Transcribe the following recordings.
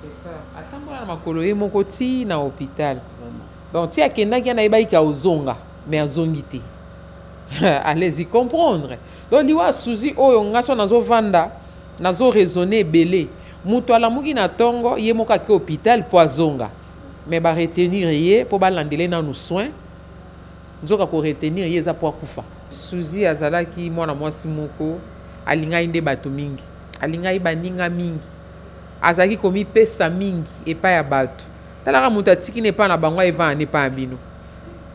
C'est ça. Attends, moi, makolo ye moko ti na hôpital. Donc, ti akenda ki na iba ki ozonga, mais ozongité. Allez-y comprendre. Donc, liwa suzi oyo ngaso nazo vanda, nazo raisonner belé. Muto ala muki na tongo ye moka ki hôpital po azonga. Mais ba retenir ye po ba landele na nous soins. Nzoka ko retenir ye za po akufa. Suzi azalaki mwana mwasi moko alinga inde bato mingi. Alinga ibaninga mingi. Azaki komi pesa mingi epa ya bato. Talaka muta tiki ne pa na bango eva ne pa abino.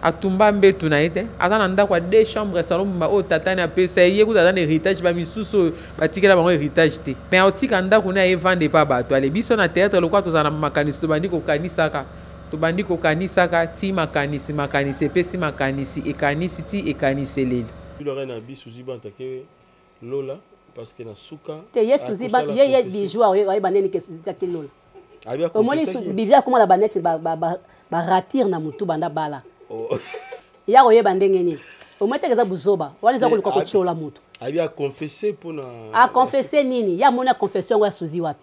Atumba mbetu na ete. Azana nda kwa 2 chambres salon ma o tatane a pesa ye ku tatane héritage ba misusu batiki la bango héritage te. Mais otika nda kuna eva ne pa bato. Ale biso na théâtre lokwa tozana makanisi to bandiko kanisaka. To bandiko kanisaka ti makanisi pesi makanisi ekanisi ti ekanisi leli. Tu l'aurais na biso zibanta ke lola. Parce que na suka te yesu ziba ye bijou ay baneni ke suzi take lola au moins bibia comment la banette ba ratir na mutu banda bala ya ko ye bandenge ni au moins te za buzoba wani za ko ko chola mutu abia confesser pour na a confesser nini ya mona confession wa suzi wapi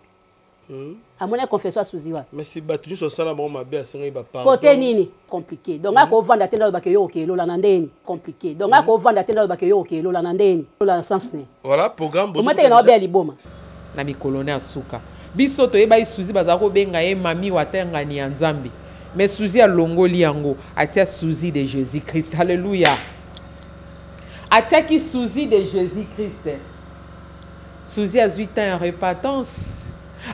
a mona confession suzi wapi mais si batuni so sala bon mabe asenga ba pardon côté nini compliqué donc ako vanda tenda ba ke yo ke lola na ndeni compliqué donc ako vanda tenda ba ke yo ke lola na ndeni lola sens ne voilà programme bozo mate na ba liboma na mikolone asuka biso to yeba isuzi baza ko benga ye mami watenga ni ya nzambe mais suzi alongoli yango atia suzi de Jésus Christ alléluia atia ki suzi de Jésus Christ suzi a 8 ans en repentance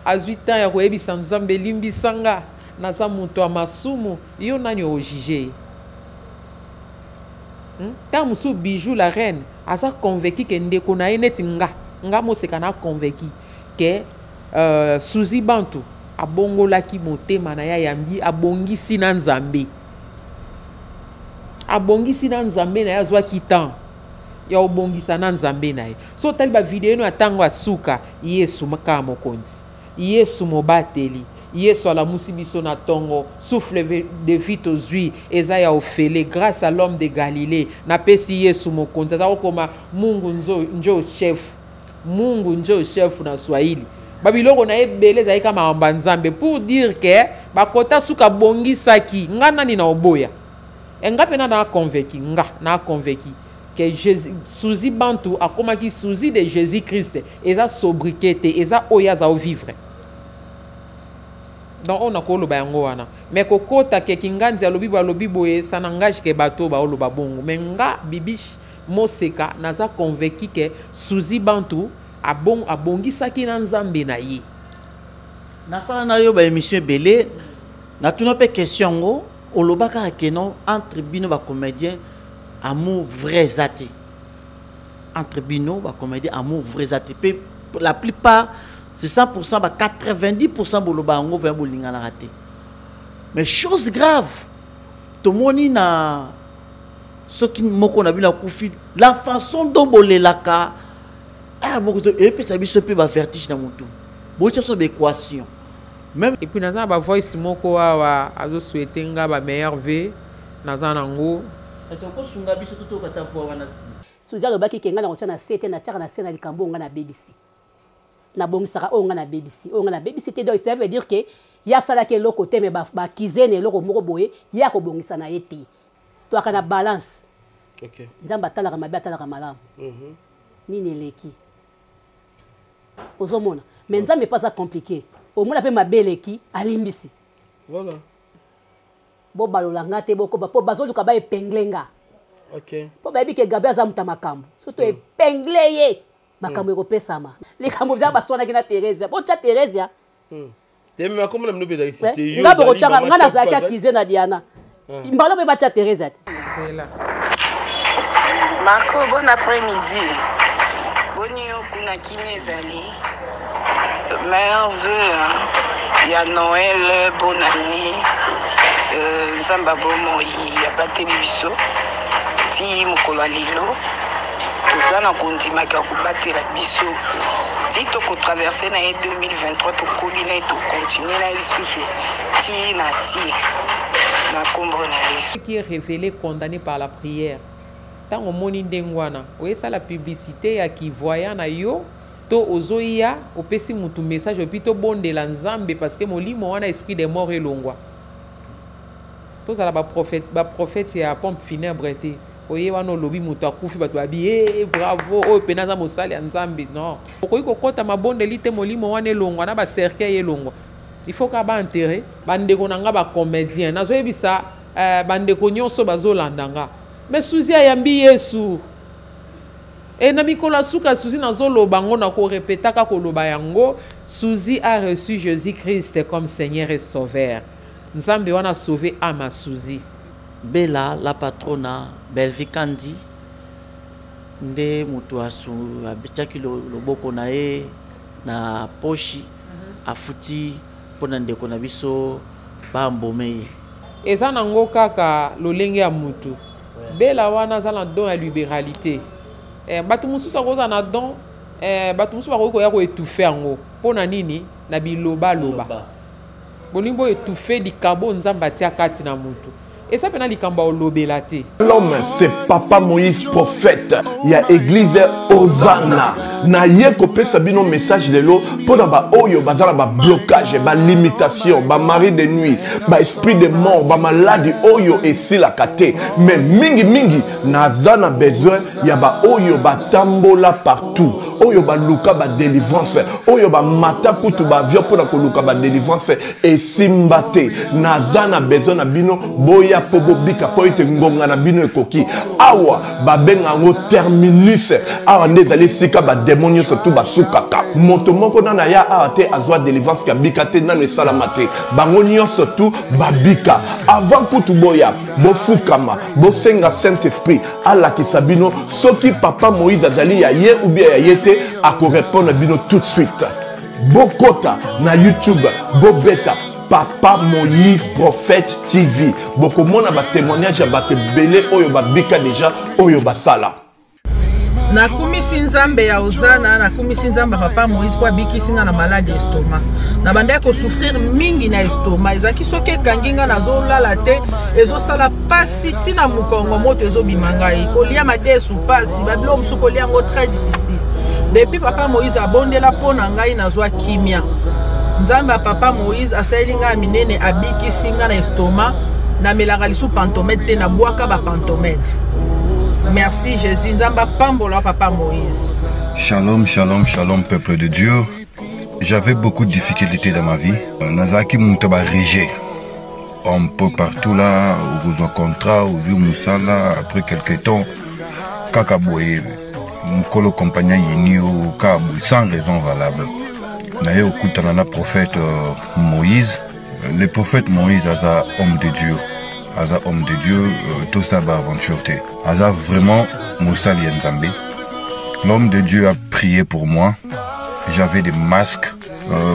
à 8 ans ya koyebisa nzambe limbisanga naza muto ya masumu yo nani ojije ta musu bijou la reine aza convaincu que ndeko na ye neti nga moseka na convaincu que suzi bantu abongolaki motema na ya yambi abongisi na nzambe na ya azwaki temps ya obongisa na nzambe na ye so tali ba video no atango asuka yesu makama mokonzi yesu mobateli yesu alamusi biso na tongo souffle de vie tozwi eza ya ofele grâce à l'homme de Galilée na pesi yesu mokonzi aza kokoma mungu njo chef na Swahili babiloko na ebele ezali kama amba nzambe pour dire que bakota suka bongisaki nga nani na oboya nga pena na convaincu que Jésus suzi bantu akomaki suzi de Jésus Christ eza sobriquet te eza oya za vivre donc on a koloba yango wana mais kokota ke kinganzi alobi boye ça n'engage que bato ba oloba bongo mais nga bibish moseka naza convaincu que suzi bantu abongisaki na nzambe na ye nasala na yo ba émission belé na tuna pe question ngo olobaka keno entre bino ba comédien amour vrai zate entre bino ba comédien amour vrai zate la plupart c'est 100% ba 90% boloba ngo va bolinga na raté mais chose grave to moni na ce qui moko na bina kufi la façon dont bolelaka moko et puis ça biso pe ba vertige na mutu bo tshapso ba équation même et puis naza ba voice moko wa azo souhaiter nga ba meilleur vie naza nango est-ce que sunga biso toto kata voix wana si suza lo baki kenga na kotia na sete na tiaka na sena likambo nga na BBC na bongisaka onga na BBC te donc ça veut dire que ya sala ke loko te me ba kizene loko moko boye ya ko bongisa na yeti to aka na balance OK nzamba talaka mabe talaka malamu nini leki ozomona mais nzambe pas ça compliqué au moins pe mabeleki alimbisi voilà bo balolanga te boko ba po bazoluka ba epenglenga OK po ba bike gabe aza muta makambo surtout epengleye makambo eko pesama likambo vya basona kina Teresa bo cha Teresa te me comme na mnobe dali c'était yo ngabo changa ngana za ka kize na Diana mbalo pe ba cha Teresa c'est là Marco bon après-midi boni yo kuna kinezali meilleur vœu il y a Noël bonne année nzamba bomo ya bateli biso ti mokolo lelo toza na kondimaka kobatela biso ti tokotraverse na ye 2023 tokomi na ye tokontinue na lisusu ti na ti na kombo na yesu qui est révélé condamné par la prière tant au moni ndengwana oyesa la publicité ya ki voyant na yo to ozoya opesi mutu message opi to bondela nzambe parce que molimo wana esprit de mort elongwa tozala baprophète ya pompe funèbre te oye wana olobi mutu akufi bato babi bravo oyo pena aza mosali ya nzambe non okoki kokɔta mabondeli te molimo wana elongwa na bacercueil elongwa il faut ka baenterre bandeko na nga bacomédien nazoyebisa bandeko nyonso bazolanda nga mais suzi ayambi yesu et na mikolo suka suzi nazoloba ngo na korepetaka koloba yango suzi a reçu Jésus-Christ comme Seigneur et Sauveur nzambe wana sauvé ama suzi Bella la patrona Belvikandi nde mutu asu abitaki loboko na ye na poshi afuti pona ndeko na biso bambomeye eza nango kaka lolenge ya mutu Bella wana aza na don ya libéralité bato mosusu akoza na don bato mosusu bakoki koya koétouffe yango mpona nini na bilobaloba bolingi boétouffe likabo nzambe atia kati na mutu eza pena likambo olobela te. L'homme c'est Papa Moïse prophète ya église Hosanna na ye kopesa bino message de l'eau pour ba oyo bazala ba blocage ba limitation ba mari de nuit ba esprit de mort ba maladie oyo esila kate mais mingi nazana besoin ya ba oyo ba tambola partout oyo ba luka ba délivrance oyo ba mata kutu ba avion pour ko luka ba délivrance et simbate nazana besoin na bino boya po bobika po ite ngonga na bino ekoki awa ba benga ngo terminus awa ndezali sika ba démonio surtout basukaka moto moko na ya ate azwa délivrance ka bikate na ne salamate bango nyonso surtout babika avant kutu boya bofukama bosenga Saint-Esprit ala kisabino soki Papa Moïse azali ya ye ou bien ya yete akorépondre bino tout de suite bokota na YouTube bobeta Papa Moïse prophète TV bokomona ba témoignage ba belé oyo babika déjà oyo basala nakumisi nzambe ya Hosanna nakumisi nzambe Papa Moïse kwa bikisinga na maladie estomac na banda ko souffrir mingi na estomac ezaki soki ekanginga nazolala te ezosala pasi tina mukongo moto ezobimanga kolia madesu pasi babilo musu kolia ngo très difficile depuis Papa Moïse abondela pona ngai nazwa kimia nzambe ya Papa Moïse asayelinga minene abikisinga na estomac na melaka lisu pantomètre te na bwaka ba pantomètre. Merci Jésus, nzamba pambola Papa Moïse. Shalom, shalom, shalom peuple de Dieu. J'avais beaucoup de difficultés dans ma vie. Nazaki Moutaba Régé. Un peu partout là, où vous en contrat, où vous moussala, après quelques temps, Kakaboye, Mkolo compagnon Yini au Kabou, sans raison valable. D'ailleurs, au Koutanana prophète Moïse, le prophète Moïse a homme de Dieu. Aza homme de Dieu, tout ça va aventure. Aza vraiment Moussa Lienzambe. L'homme de Dieu a prié pour moi. J'avais des masques,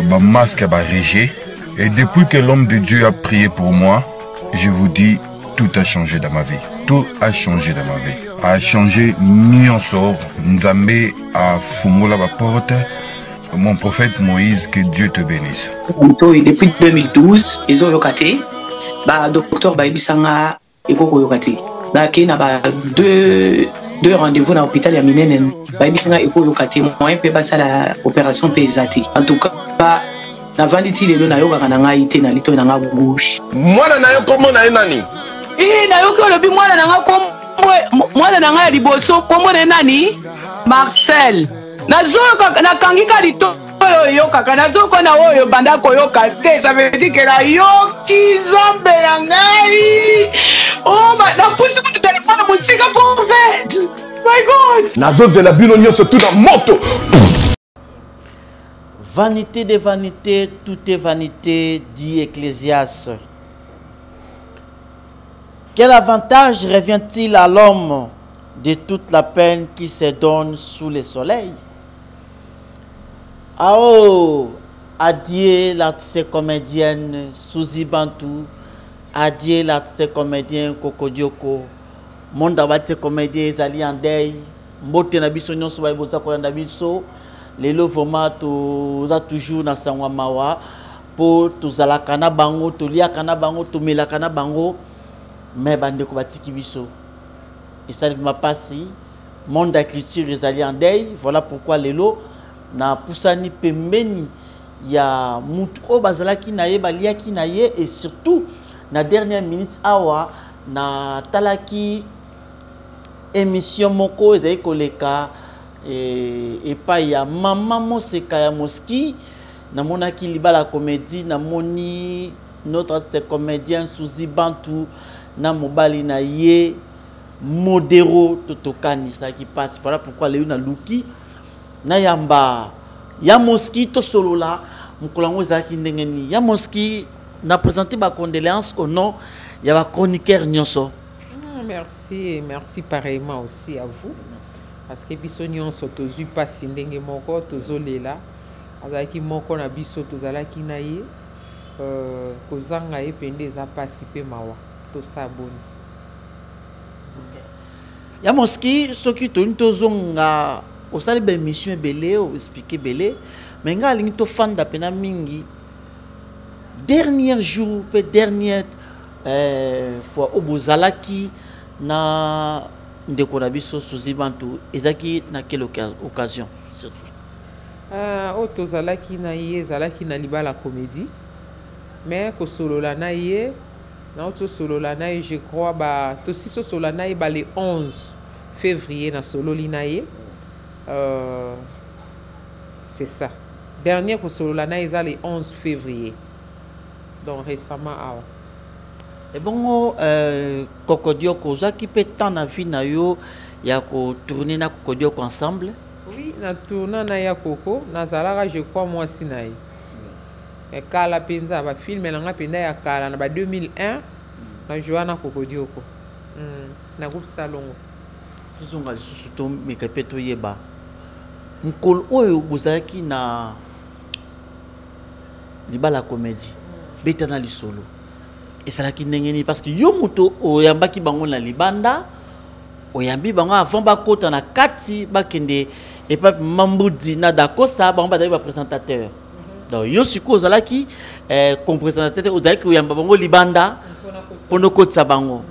ma masque a régé. Et depuis que l'homme de Dieu a prié pour moi, je vous dis, tout a changé dans ma vie. Tout a changé dans ma vie. A changé Nyonsor, Nzambe a fumé la porte. Mon prophète Moïse, que Dieu te bénisse. Depuis 2012, ils ont locaté. Bah docteur ba ibisanga ekoko yokati ba kina ba deux rendez-vous dans l'hôpital ya minene ba ibisanga ekoko yokati moyen pe ba sala opération pesati en tout cas na vanditi lelo na yoka kana ngai te na lito na nga gauche mwana na yo komo na nani na yo ko lobi mwana na nga komo mwana na nga liboso komo na nani Marcel na zoka na kangika lito yo kaka nazoko na oyo banda koyoka te ça veut dire que la yoki zombe ya ngai oh na pusi mu téléphone musika prophète my god nazozela bino nyonso tout dans moto. Vanité des vanités, tout est vanité, dit Ecclésiaste. Quel avantage revient-il à l'homme de toute la peine qui se donne sous le soleil? Ah oh, adieu l'artiste comédienne Suzy Bantou, adieu l'artiste comédien Koko Dioko, monde artiste comédien Zali Andei, mbote na biso nyonso ba boza ko na biso, lelo vraiment to za toujours na sangwa mawa po tozala kana bango to lia kana bango to mela kana bango mais bande ko batiki biso. Et ça m'a passé monde d'écriture Zali Andei, voilà pourquoi lelo na pusani pembeni ya mutu o bazalaki na ye baliaki na ye et surtout na dernière minute awa na talaki émission moko ezali koleka epai ya mama Moseka ya Moski namonaki libala comédie namoni notre comédien Suzy Bantu na mobali na ye modéro totokani ça qui passe voilà pourquoi les na luki na yamba ya Moski to solo là mukolango ezaki ndengeni ya Moski na présenté ba condoléances au nom ya ba chroniqueur nyonso. Merci, merci pareillement aussi à vous. Parce que biso nyonso tozui pasi ndenge moko tozolela. Azaki moko na biso tozalaki na ye. Kozanga ye pende eza pasi pe mawa. Tosaboni. Ya Moski soki toni tozonga osali ba émission belé o expliquer belé. Mais nga lingi to fanda pena mingi. Dernier jour pe dernière fois au bozalaki na ndeko na biso Suzy Bantu ezaki na quelle occasion surtout o tozalaki na ye ezalaki na libala comédie mais ko solola na ye na to solola na ye je crois ba to si so solola na ye ba le 11 février na sololi na ye c'est ça dernier ko solola na ye za le 11 février donc récemment awa. Et bon, Kokodioko, qui peut tant na vie na yo, ya ko tourner na Kokodioko ensemble. Oui, na tourner na ya Koko, na zalara je crois moi sinaï. Et kala penza ba film na nga penda ya kala na ba 2001 na Joana Kokodioko. Na groupe Salongo. Tuzonga lisusu to mekapeto yeba. Mkol oyo bozaki na libala comédie. Beta na lisolo. Et ça la qui n'engeni parce que yo moto oyambaki bango na libanda oyambi bango avant bakota na kati bakende et pas Mamboudi na dakosa bango ba ba présentateur donc yo siko ozalaki comme présentateur ozalaki oyamba bango libanda pono kotsa bango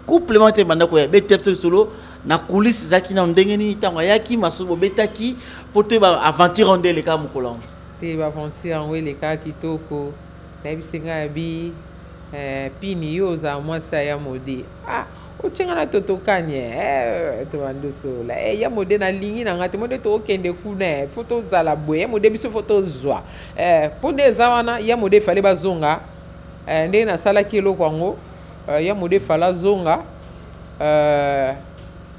complémentaire banda ko ya betepto solo na coulisse zaki na ndengeni tango yaki masobo betaki pote ba aventure ondele ka mukolongo te ba aventure ondele ka kitoko na bisenga bi pini yo za mwasa ya mode ochenga na totokanye to bandoso la ya mode na lingi na ngati mode to okende kuna photo za la boye mode biso photo zwa ponde za wana ya mode fale bazonga nde na sala kilo kwango ya mode fala zonga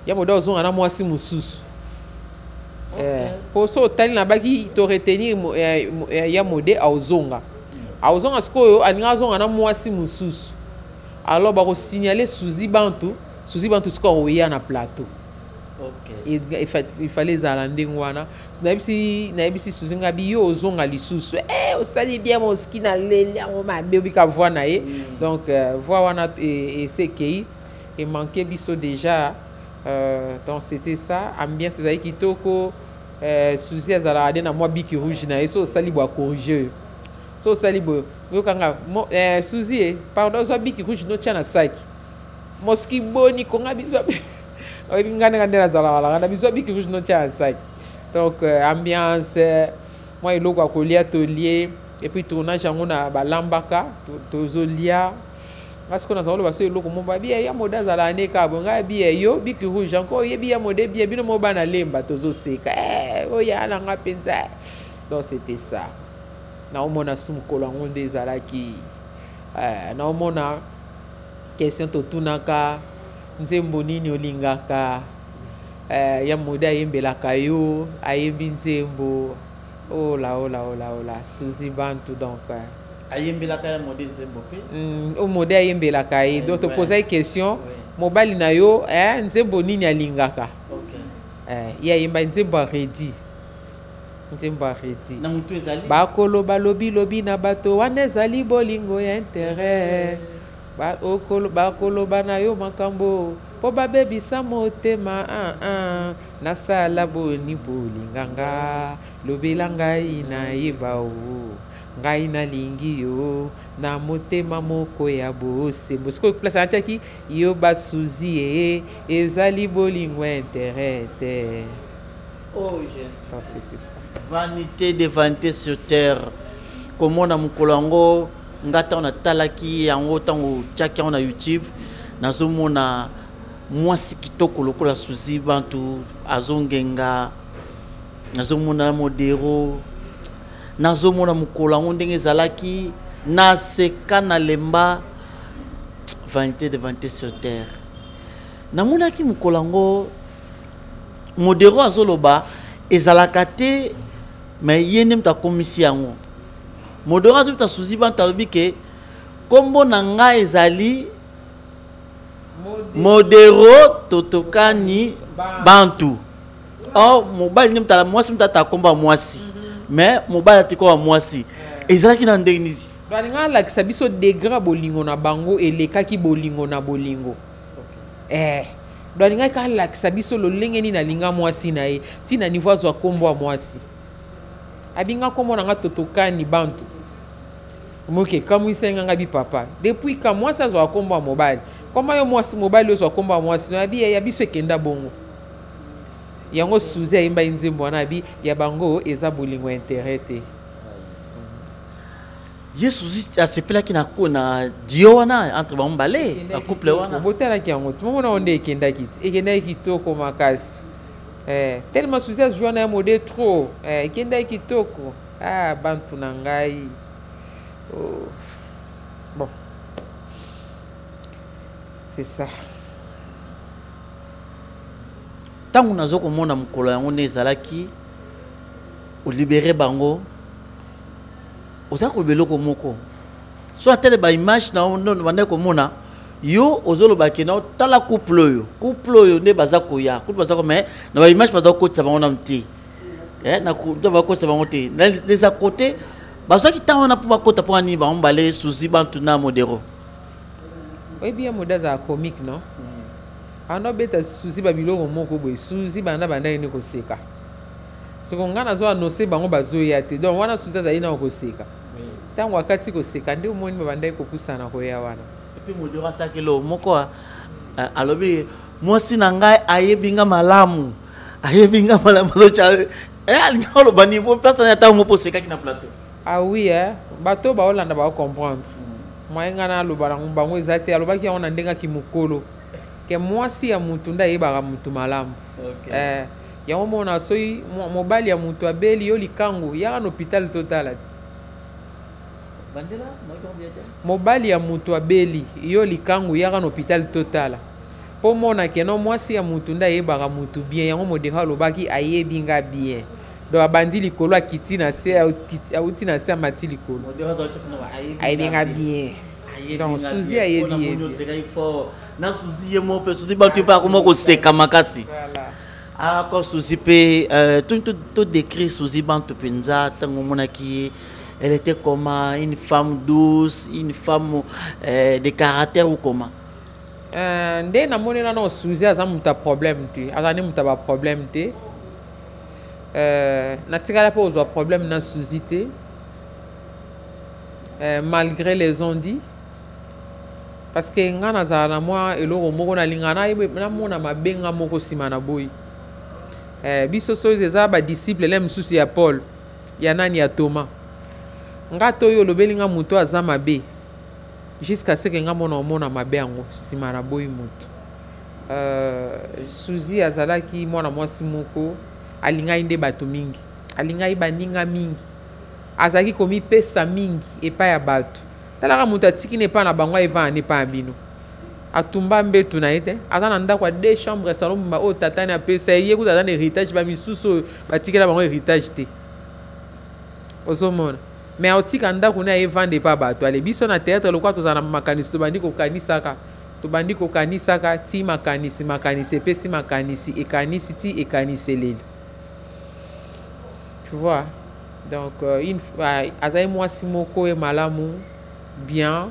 ya mode ozonga na mwasi mususu po so tali na baki to retenir ya mode ozonga azonga sikoyo alinga azonga na mwasi mususu alors ba ko signaler Suzy Bantu sikoyo oya na plateau. OK, il fallait zala ndenge wana na bisi Suzy ngabi yo ozonga lisusu osali bien Moski na leli o mabe bika voix na ye donc voix wana et c'est qui et manquait biso déjà donc c'était ça ambiance ezali kitoko Suzy azala na moi biki rouge na ye so osali bo corriger so salibo yo kanga Suzy pardon zo biki rouge no tchana saki Moski boni konga biso oyi ngane ngandela zala wala ngana biso biki rouge no tchana saki donc ambiance moi eloko akolia tolier et puis tournage yango na balambaka tozolia parce que na zalo baso eloko mo ba bien ya moda zala ne ka bonga bien yo biki rouge encore yebi ya mode bien bino mo bana lemba tozoseka oya na nga penza donc c'était ça. Naomona sumkolo ngonde ezalaki naomona question totunaka nzembo nini olingaka ya moda yembelaka yo ayembi nzembo ola Suzy Bantu donc ayembelaka ya moda nzembo pe o moda yembelaka ye donc to poser question mobali na yo nzembo nini alingaka ya yemba nzembo ready na mutu ezali bakoloba lobi na bato wana ezali bolingo ya intérêt bakoloba na yo makambo po babebisa motema nasala boni bolinganga lobela ngai nayeba o ngai nalingi yo na motema moko ya bosembo sikoyo place atiaki yo basuzi ezali bolingo ya intérêt te. Oh yes, Vanité de vanité sur terre. Comment on a mon kolango, ngata on a talaki, en autant au tchaki on a YouTube, nazo mona moi si kitoko lokola suzi bantu azongenga, nazo mona modero, nazo mona mon kolango ndenge zalaki, na seka na lemba, vanité de vanité sur terre. Namona ki mon kolango, modero azoloba, ezalakate, mais yenem ta commission. Modoro azo ta suzi ban talobi ke kombo nanga ezali modero totokani bantu. Oh mobile nem ta mwasi mtata komba mwasi. Mais mobile atiko mwasi. Ezalaki na ndenge nini? Balinga la kisabiso degra bolingo na bango elekaki bolingo na bolingo. Balinga ka la kisabiso lolenge ni na linga mwasi na ye. Ti na niveau zo kombo mwasi. Abinga kombo nanga totokani bantu. Moke comme isenga ngabi papa. Depuis quand moi ça zo kombo mobile. Comment yo mwasi mobile zo kombo mwasi na bi ya biso kenda bongo. Yango suze imba inzembo na bi ya bango eza bolingo intérêt te. Yesu a se pela ki na kona dio wana entre ba mbale ba couple wana. Botela ki yango. Tumo na onde kenda kiti. Ekenda kitoko makasi. Tellement suze joie na mode trop. Kenda kitoko. Ah bantu na ngai. Oh. Bon. C'est ça. Tant on a zo komona mukolo yango nezalaki o libérer bango. Oza ko beloko moko. Soit tele ba image na on bande komona yo ozolo bakena tala couple yo ne baza koya. Couple baza ko mais na ba image baza ko tsaba on mti. Na ko ba ko tsaba on te. Les à côté baza ki tant on a pas kota pour ani ba on balé suzi bantu na modero. Oui bien modaza comique non? Ano beta suzi ba biloko moko boy suzi banda ni ko seka. So ngana zo anose bango bazoya te. Donc wana suzi za ina ko seka. Tango wakati ko seka ndi umoni banda ko kusana ko ya wana. Et puis modero sakelo moko alobi mwasi na ngai ayebinga malamu. Ayebinga malamu zo cha alingalo ba niveau personne ata mo po seka kina plateau. Ah oui bato ba olanda ba comprendre. Moi ngana lo bango ezate alobaki on ndenga ki mukolo. Ke mwasi ya mutu nda yebaka mutu malamu. Okay. Yango mona soyi mobali ya mutu abeli yo likango ya na hôpital total ati. Bandela mobali ya mutu abeli yo likango ya na hôpital total. Po mona ke no mwasi ya mutu nda yebaka mutu bien yango modera lobaki ayebinga bien. Do abandi likolo akiti na se auti na se amati likolo. Ayebinga bien. Donc Suzy ayebi na Suzy ye mo pe Suzy ba tu pas comment ko seka makasi. Voilà. Ah ko Suzy pe tout décrit Suzy bantu penza tango monaki elle était comment une femme douce, une femme de caractère ou comment? Nde na monela no Suzy aza muta problème te. Azani muta ba problème te. Na tikala po zo problème na Suzy te. Malgré les ondits. Parce que ngana za na moi eloko moko na lingana na mona mabenga moko sima na boy. Biso so za ba disciple lem susi ya Paul. Ya nani ya Thomas. Ngato yo lobelinga muto aza mabe. Jusqu'à ce que mona mabe yango sima na boy muto. Suzy azalaki mwana mwasi moko alinga inde bato mingi. Alinga ibaninga mingi. Azaki komi pesa mingi epa ya bato. Talaka muta tiki ne pa na bango eva ne pa bino. Atumba mbetu na ete. Azana ndakwa 2 chambres salon ma o tata na pesa ye ku tata na héritage ba misusu ba tiki la bango héritage te. Ozomona. Mais otika ndako na eva ne pa bato. Ale biso na théâtre lokwa tozana makanisi to bandi ko kanisaka. To bandi ko kanisaka ti makanisi pesi makanisi ekanisi ti ekaniseleli. Tu vois? Donc une azaï moi simoko et malamu bien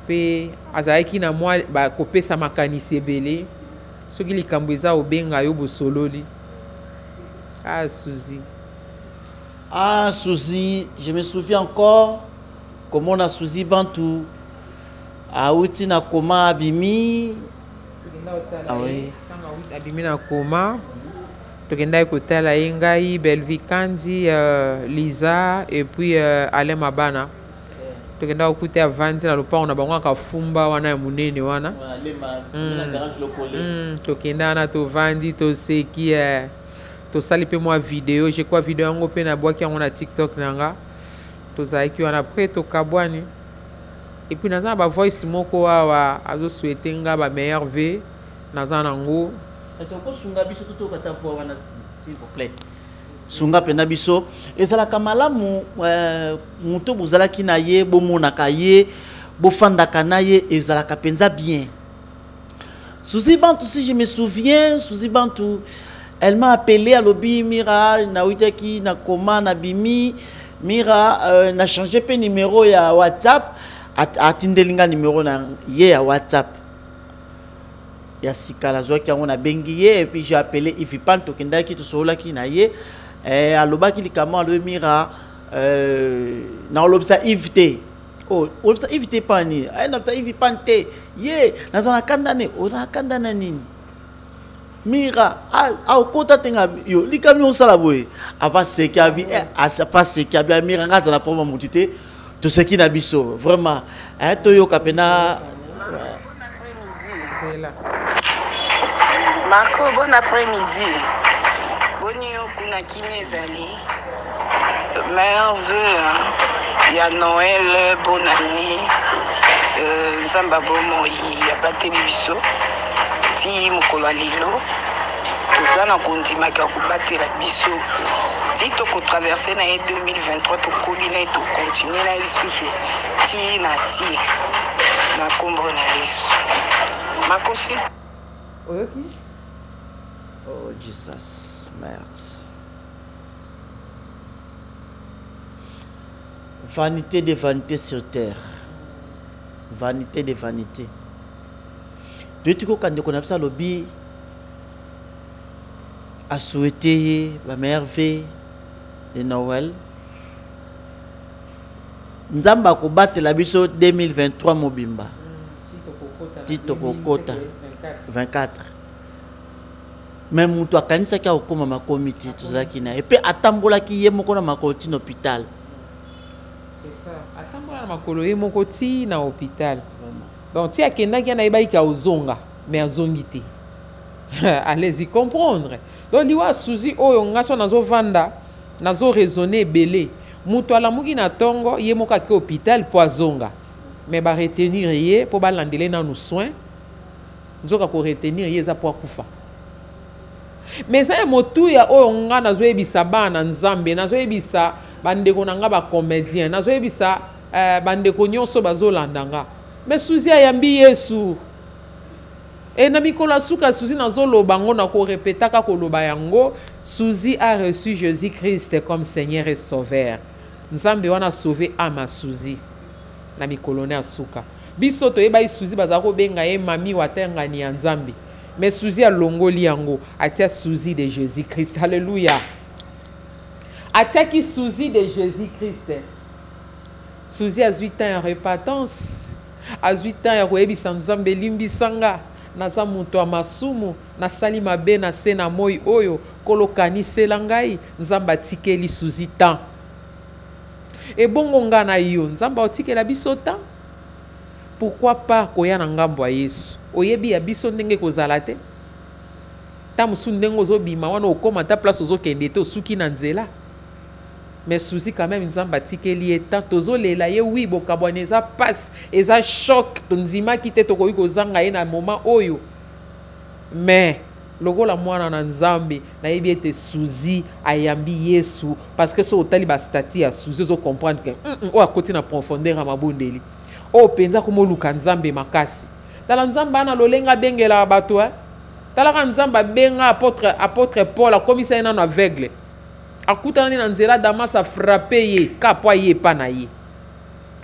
pe azaï ki na moi ba kopé sa makanisi ebele soki likambo eza obenga yo bosololi. Suzy Suzy, je me souviens encore comment on a Suzy bantu auti na koma abimi. Ah oui, abimi na koma tokenda kotala ye ngai Belvikandi Liza et puis Alain Mabana tokenda kokuta avandi na lopango na bango akafumba wana ya monene wana tokenda wana tovandi toseki tosali mpe mwa video je crois video yango mpe nabwaki yango na TikTok nanga tozalaki wana après tokabwani et puis naza na bavoice moko awa azosouhaite nga bameilleur ve naza nango sunga biso totokata voix wana s'il vous plaît sunga pena biso ezalaka malamu moto bozalaki na ye bomonaka ye bofandaka na ye ezalaka penza bien. Suzy Bantu, si je me souviens, Suzy Bantu, elle m'a appelé à l'obi Mira na witaki na koma na bimi Mira na changé pe numéro ya WhatsApp atindelinga numéro na ye ya WhatsApp. Ya sikala zo ki on a bengi ye et puis j'ai appelé Yves Panto kenda ki to sola ki na ye aloba ki likama le Mira na olobsa Yves te. Oh, olobsa Yves te pani. Ay na Yves Pante. Ye, na zana kandane, ona kandana nini? Mira, au kota tenga yo, likami on sala boy. Apa sekabi pas sekabi Mira ngaza na poma mutite. Tout ce qui na biso, vraiment. To yo kapena Marco, bon après-midi. Bonio kuna kinezali. Meilleur vœu, il y a Noël, bonne année. Nzamba bomo ya bateli biso. Ti mukolo lilo. Toza na kondimaka kobatela biso. Ti toko traverser na 2023 tokoli na to continuer na lisusu. Ti na ti na kombo na Yesu. Makosi. Oyoki? Oh Jesus, merde. Vanité de vanité sur terre. Vanité de vanité. Tu sais quand on a ça lobby a souhaité la merveille de Noël. Nzamba ko battre la biso 2023 mobimba. Tito kokota 24. Même mutu akanisa kia okoma makomiti tuzaki na et puis atambola ki ye moko na makoti na hôpital. C'est ça. Atambola na makolo ye moko ti na hôpital. Donc ti akendaki na ibai ka ozonga mais azongi te. Allez-y comprendre. Donc liwa Suzy oyo ngaso nazo vanda nazo raisonner belé. Mutu alamuki na tongo ye moko ke hôpital po azonga. Mais ba retenir ye po ba landele na nous soins. Nzoka ko retenir ye za po akufa. Mais ça motu ya oyo nga nazo ebisa bana nzambe nazo ebisa bandeko nanga ba comédien nazo ebisa bandeko nyonso bazolanda nga. Mais Suzy ayambi Yesu. Et na mikolo suka Suzy nazo loba ngo na ko répéta ka ko loba yango Suzy a reçu Jésus-Christ comme Seigneur et Sauveur. Nzambe wana sauver ama Suzy na mikolo na suka. Biso to yeba Suzy bazako benga ye mami watenga ni ya Nzambe. Mais Suzy a longoli yango atia Suzy de Jésus-Christ. Alléluia. Atia ki Suzy de Jésus-Christ. Suzy a 8 ans en repentance. A 8 ans ya koyebisa Nzambe limbisanga. Naza mutu amasumu nasali mabe na se na moi oyo kolokanisela ngai Nzambe atikeli Suzy tan. Et bongo nga na yo Nzambe otikela biso tan. Pourquoi pas koya na ngambo ya Yesu? Oyebi ya biso ndenge kozala te. Ta musu ndenge ozobima wana okoma ta place ozokende te osuki na nzela. Mais Suzy quand même Nzambe atikeli eta tozolela ye wi bokabwana eza passe eza choc tonzima kite tokoyi kozanga ye na moment oyo. Mais lokola mwana na Nzambe nayebi ete Suzy ayambi Yesu parce que so otali ba statut ya Suzy zo comprendre que o akoti na profondeur ya mabondeli. O penza komo luka Nzambe makasi. Tala Nzambe ana lolenga bengela bato tala Nzambe benga apôtre Paul akomisa ye nano aveugle. Akutana na nzela Damas a frappé ye kapwa ye pa na ye.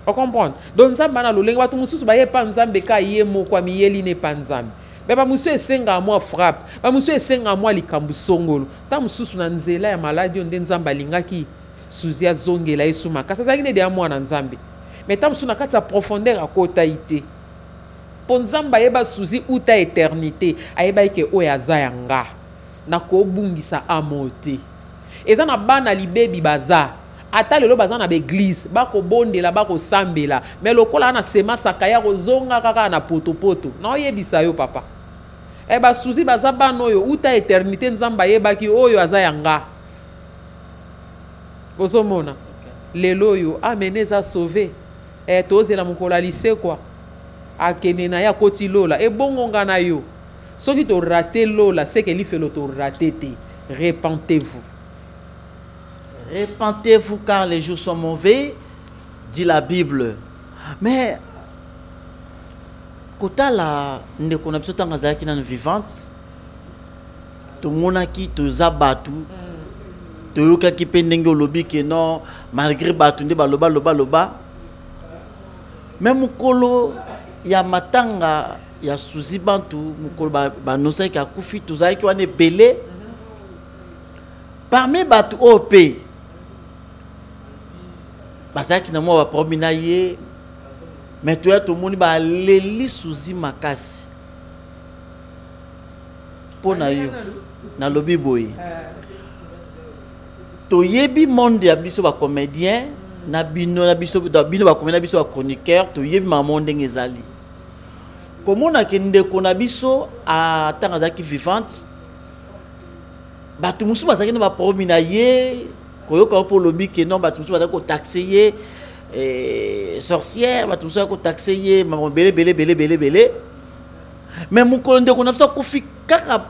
On comprend. Donc Nzambe ana lolenga bato mususu ba ye pa Nzambe ka ye moko miyeli ne pa Nzambe. Beba musu esenga mwa frappe. Ba musu esenga mwa likambu songolo. Ta mususu na nzela ya maladi onde Nzambe alingaki Suzy azongela Yesu makasa zaki ne de mwana Nzambe. Mais ta musu na kati ya profondeur akota ite. Po Nzambe ayeba Suzy uta éternité ayeba ke oyo aza yanga. na kobungisa amote eza na bana libebi baza ata lelo baza na baeglise bakobondela bakosambela mais lokola na semasaka ya kozonga kaka na potopoto na oyebisa yo papa basusi baza bana oyo uta eternité nzambe ayebaki oyo aza yanga kozomona lelo oyo amene eza sauvé tozela mokolo alise kwa akende na ya koti lola ebongonga na yo soki to raté lola c'est que lifelo to raté te repentez-vous. Repentez-vous car les jours sont mauvais, dit la Bible. Mais kota la ndeko na biso tanga zalaki na vivante to monaki to zabatu to yokaki pe ndenge olobi ke non malgré batu nde baloba loba même mukolo ya matanga ya suzi bantu mukolo banosaki akufi tozalaki wana ebele parmi batu OP bazalaki na mwa bapromi na ye mais toya tomoni baleli suzi makasi mpo na yo nalobi boye toyebi monde ya biso bacomédien na bino bacomédien na biso bachroniqueur toyebi mamo ndenge ezali komonake ndeko na biso atanga azalaki vivante bato mosusu bazalaki na bapromi na ye koyoka mpo lobi ke non bato mosusu bazalaki kotaxe ye sorcière bato mosusu bazalaki kotaxe ye mamo belé mais mokolo ndeko na biso akufi kaka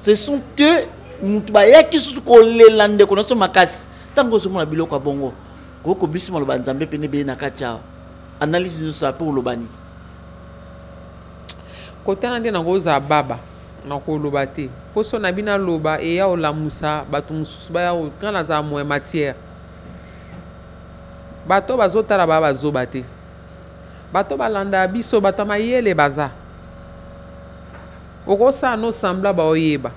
ce sont eux mutu bayaki susu kolela ndeko na biso makasi ntango ozomona biloko ya bongo kokobisi maloba nzambe pene bele na kati awa analyse nyonso ape olobani kotana nde nakozala baba nakoloba te poso na bino aloba eya olamusa bato mosusu baya kana nazala moye matière bato bazotala baya bazoba te bato balanda biso bato mayele baza okosala no sembla baoyeba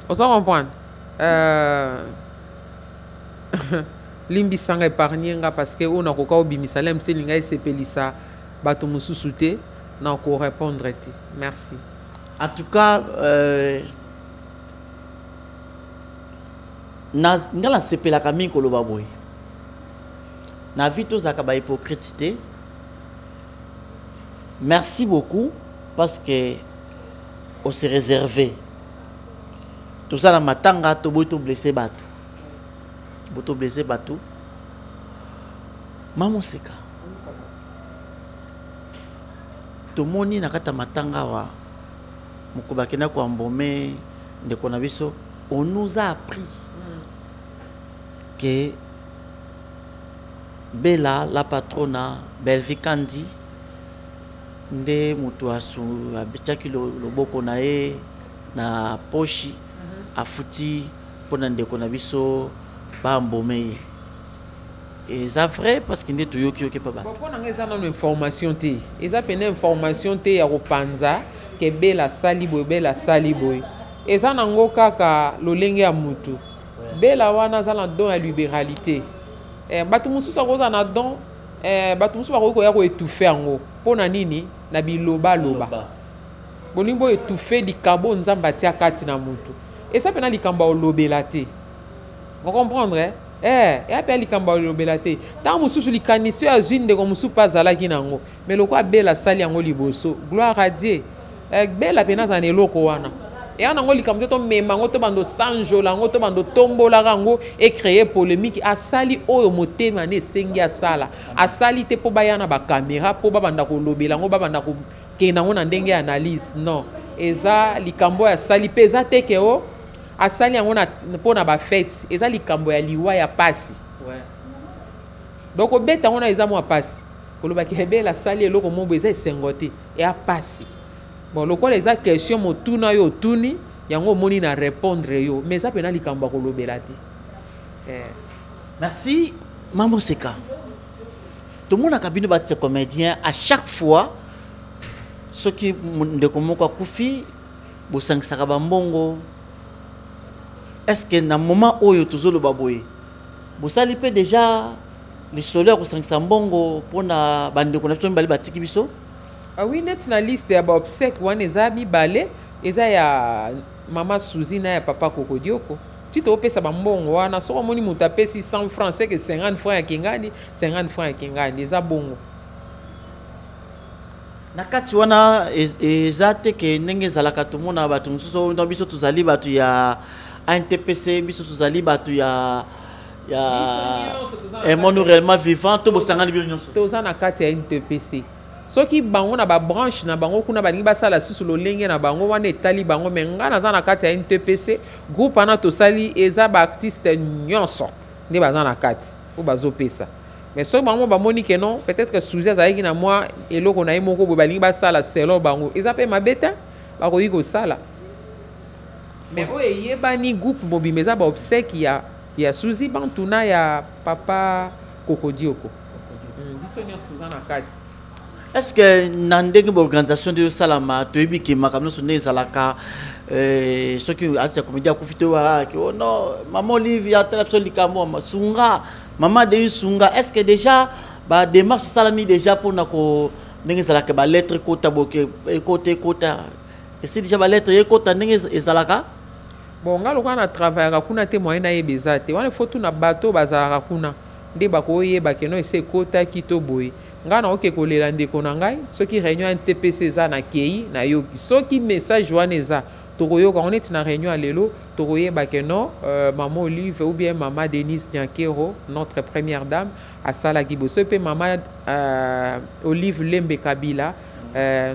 ozo comprendre limbisanga épargner nga parce que on a koka obimisa lem selinga esepelisa bato mosusu te na ko répondre te merci. En tout cas ngala sepelaka mingi koloba boye na vie tozalaka ba hypocrite. Merci beaucoup parce que on s'est réservé tout ça na matanga to boto blessé bato boto blessé bato Mamo Seka to moni na kata matanga wa mukobakena kwa mbome ndeko na biso on nous a appris que Bella la patrona Belvikandi nde mutu asu abichaki loboko na ye na poshi afuti pona ndeko na biso ba mbome et ça vrai parce que nde toyoki yoki pa ba pona ngeza na information te eza pene information te ya kopanza ke Bella sali boy eza nango kaka lolenge ya mutu Bella wana za na don ya libéralité bato mususu akoza na don bato mususu bakoki ya ko étouffer yango pona nini na biloba bolingo étouffer likambo nzambe atia kati na mutu eza pena likambo olobela te vous comprendre ya pe likambo olobela te ta mususu likanisi ya zwine de mususu pa zalaki nango mais lokwa Bella sali yango liboso gloire à Dieu Bella pena za neloko wana et nango likambo to memango to bando sanjola ngo to bando tombola rango et créer polémique asali oyo motema ne sengi asala asali te po bayana ba caméra po babanda ko lobela ngo babanda ko kena ngo na ndenge analyse non eza likambo ya sali peza teke o asali yango na pona ba fête eza likambo ya liwa ya pasi ouais donc obeta ngo na eza mo pasi koloba ki Bella sali eloko mombo eza esengote et a pasi. Bon, le quoi les questions motuna yo tuni yango moni na répondre yo mais ça pena likambo kolobela ti. Merci Mamo Seka. Tout le monde a cabinet bâti comédien à chaque fois ce qui de comment quoi kufi bo sang sakaba mbongo. Est-ce que na moment où yo tozolo baboye bo sali pe déjà les solaires ko sang sambongo pona bande ko na bali batiki biso? Ah oui, net na liste ya ba obsèque wana eza mibale eza ya mama Suzy na ya papa Kokodioko ti topesa bambongo wana soko moni moto apesi 100 francs c'est que 50 francs ya kingani 50 francs ya kingani eza bongo na kati wana eza te ke ndenge ezalaka tomona bato mosusu na biso tozali bato ya ANTPC biso tozali bato ya monde réellement vivant to bosangani bino nyonso toza na kati ya ANTPC soki bango na ba branche na bango kuna balingi basala susu lolenge na bango wana etali bango me nga naza na kati ya NTPC groupe wana tosali eza ba artiste nyonso nde baza na kati o bazopesa mais soki bango bamoni ke non peut-être que Suzy azalaki na mwa eloko na ye moko boye balingi basala selon bango eza mpe mabe te bakoki kosala mais oyo eyebani groupe mobimba eza baobsèque ya Suzy bantuna ya papa Kokodioko biso nyonso toza na kati. Est-ce que dans l'organisation de Salama, tu as vu que ma caméra sonne Zalaka, ceux qui ont la comédie à profiter oh non, maman Olivia, tu as absolument comme Sunga, maman de Sunga. Est-ce que déjà, bah démarche Salami déjà pour nako n'engue Zalaka, bah lettre côté, est-ce déjà bah lettre côté n'engue Zalaka? Bon, on a le droit de travailler à kuna témoin na yebezate. On a faut tout na bateau bazara kuna. Nde bakoye bakeno ese kota kito boye. Nga na oke kolela ndeko na ngai soki réunion NTPC za na kei na yoki soki message wana eza tokoyoka on est na réunion lelo tokoyeba ke non maman Olive ou bien maman Denise Diankero notre première dame asala kiboso pe maman Olive Lembe Kabila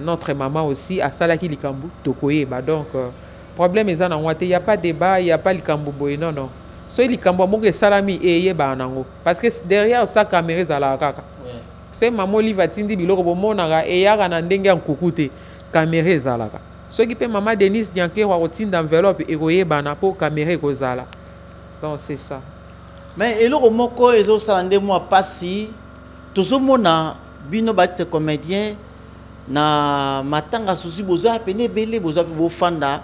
notre maman aussi asala ki likambu tokoyeba donc problème eza na ngwate y a pas débat y a pas likambu boye non non so likambu moko salami eyeba nango parce que derrière ça caméra za la kaka c'est maman Olive atindi biloko bomonaka eyaka na ndenge ya nkuku te caméra ezalaka soki mpe maman Denise Diankero akotinda enveloppe ekoyebana mpo caméra ekozala donc c'est ça mais eloko moko ezosala nde mwa pasi tozomona bino batite comédien na matanga susi bozwa pene ebele bozwa mpe bofanda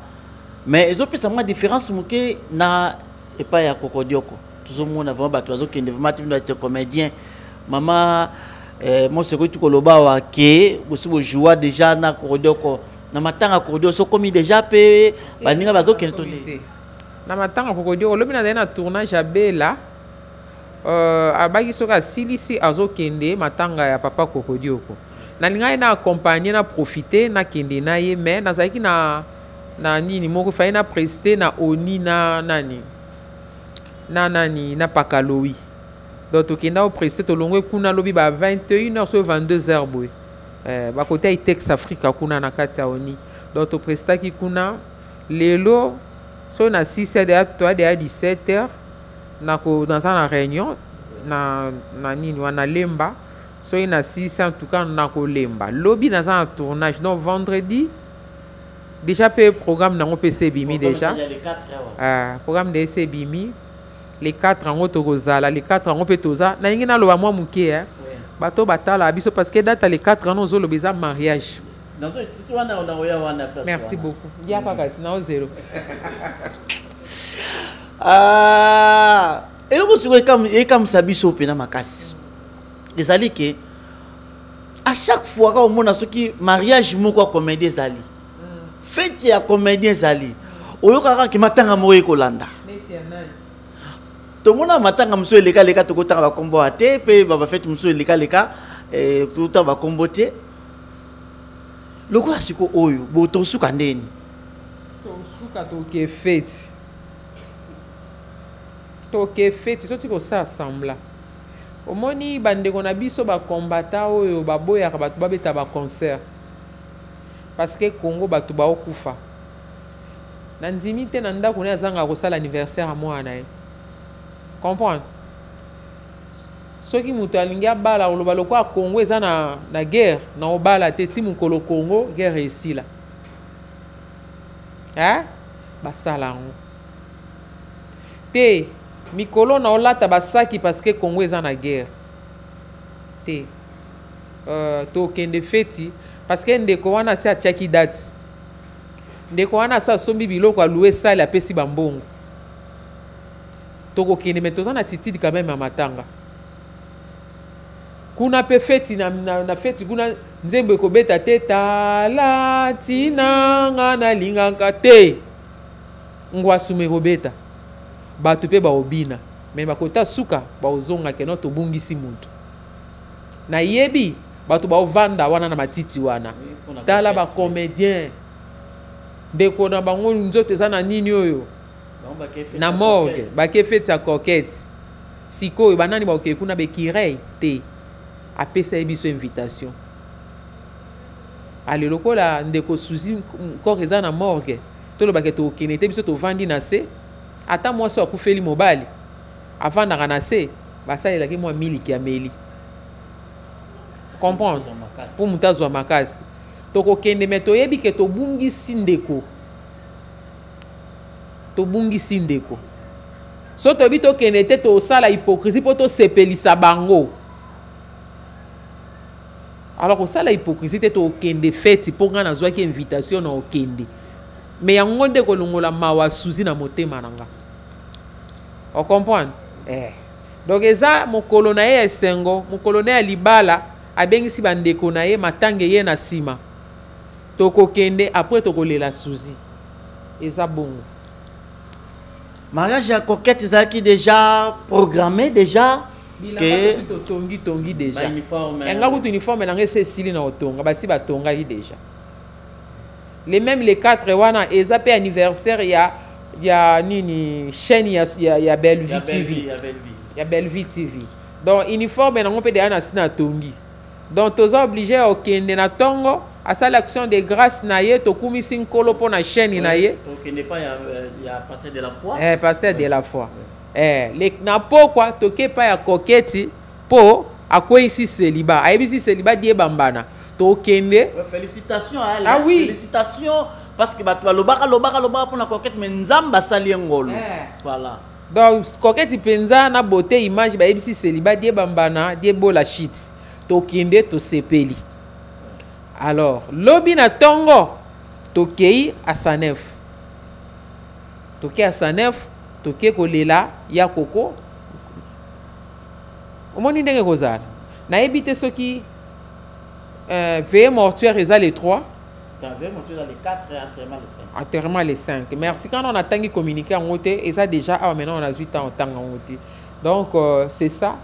mais ezopesa mwa différence moke na epai ya Kokodioko tozomona vraiment bato bazokende vraiment te bino batite comédien mama moi c'est que tu koloba wa ke bosi bo joie déjà na Kokodioko na matanga Kokodioko so komi déjà pe baninga bazokende tone na matanga Kokodioko lobi na na tournage à Bela abaki soka silisi azokende matanga ya papa Kokodioko na linga na accompagner na profiter na kende na ye mais nazaki na nini moko fa na prester na oni na nani na Pakalowi. Donc, tu as presté ton long kuna lobby ba 21h sur 22h boy. Ba côté Itex Africa kuna na katia oni. Donc tu presté ki kuna lelo so na 6h de toi de 17h na ko dans une réunion na nini wana lemba so na 6h en tout cas na ko lemba. Lobby dans un tournage donc vendredi déjà pe programme na PC bimi déjà. Programme de PC bimi. Les 4 ans autorizala les 4 ans petoza na ngina lo ba mwa muke hein bato batala biso parce que date les 4 ans ozo lo beza mariage merci beaucoup ya paka sina o zéro eloko siko ekam sabiso pe na makasi ezali ke à chaque fois quand on mona soki mariage moko comédie zali fête ya comédien zali oyokaka ki matanga moye kolanda tout le monde a matanga monsieur leka leka to kotanga ba kombo ate pe baba fait monsieur leka leka tout ta ba kombo te lokola siko oyo bo to suka ndeni to suka to ke fête so tiko ça sembla omoni bandeko na biso ba kombata oyo ba boyaka batu babeta ba concert parce que Congo batu ba okufa na ndimi te na ndako na zanga ko sala anniversaire à moi na comprendre soki mutu alingi abala koloba lokwa Congo eza na guerre na obala te ti mokolo Congo guerre esila basala yango te mikolo na olata basaki parce que Congo eza na guerre te tokende feti parce que ndeko wana si atiaki date ndeko wana sa sombi biloko aloué sale apesi bambongo toko kende mais toza na titidi quand même à matanga kuna pe feti na feti kuna nzembo ekobeta te tala tina nga na linganga te ngwa sume robeta bato pe baobina me bakota suka baozonga ke no tobungisi mutu na yebi bato baovanda wana na matiti wana tala ba comédien ndeko na bango nzoto eza na nini oyo na morgue bakefeti ya coquette sikoyo banani baokei kuna bekirei te apesa ye biso invitation ale lokola ndeko suzi corps eza na morgue tolobake tokende te biso tovandi na se ata mwasi akufeli mobali avandaka na se basalelaki mwa miliki ya meli comprendre mpo moto azwa makasi tokokende me toyebi ke tobungisi ndeko so toyebi tokende te tosala hypocrisie mpo tosepelisa bango alors kosala hypocrisie te tokende feti mpo ngai nazwaki invitation na okende me yango nde kolongola mawa suzi na motema na nga ocomprendre donc eza mokolo na ye esengo mokolo na ye ya libala abengisi bandeko na ye matange ye na nsima tokokende apres tokolela suzi eza bongo mariage ya coquette ezalaki déjà programmé déjà que tongi déjà enga kutu uniforme na ngese sili na otonga basi batongaki déjà les mêmes les 4 wana eza pe anniversaire ya nini chaîne ya Bellevue TV ya Bellevue TV donc uniforme nango pe de ana sina tongi donc toza obligé okende na tongo asala action de grâce na ye tokumisi nkolo po na chaîne na ye okende pa ya passer de la foi passer de la foi na pokwa toke pa ya koketi po akweyisi célibat ayebisi célibat die bambana tokende félicitations ah oui félicitations parce que bato balobaka pour na coquette mais nzamba asali ngolo voilà donc coquette penza na beauté image bayebisi célibat die bambana die bola shit tokende tosepeli alors lobi na tongo tokei à Sanef toke kolela ya koko omoni ndenge kozala nayebi te soki veye mortuaire eza les 3 enterrement les 5 merci quand on a tangi communiqué en côté et ça déjà maintenant on a 8 ans en temps en côté donc c'est ça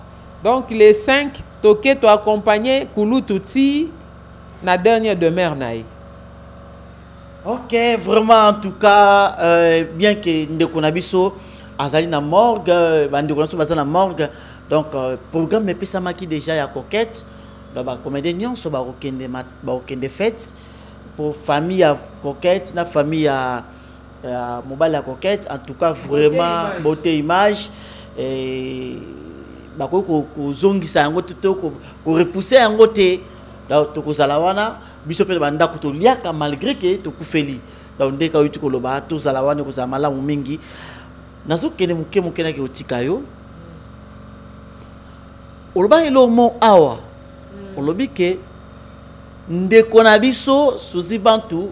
donc les 5 toke to accompagner Koulou Touti na dernière demeure naï. Ok, vraiment en tout cas bien que ndeko na biso azali na morgue bandeko na biso bazali na morgue donc programme epesamaki déjà ya coquette donc ba comédien nyonso ba okende fête pour famille ya coquette na famille ya mobile ya coquette en tout cas vraiment beauté image et bako ko zongisa yango to ko repousser yango te donc tokozala wana biso pe bandako to liaka malgré que to kufeli donc ndeka yuti ko loba to zala wana ko zamala mingi nazo kene muke na ke otika yo oloba elo mo awa olobi ke ndeko na biso suzi bantu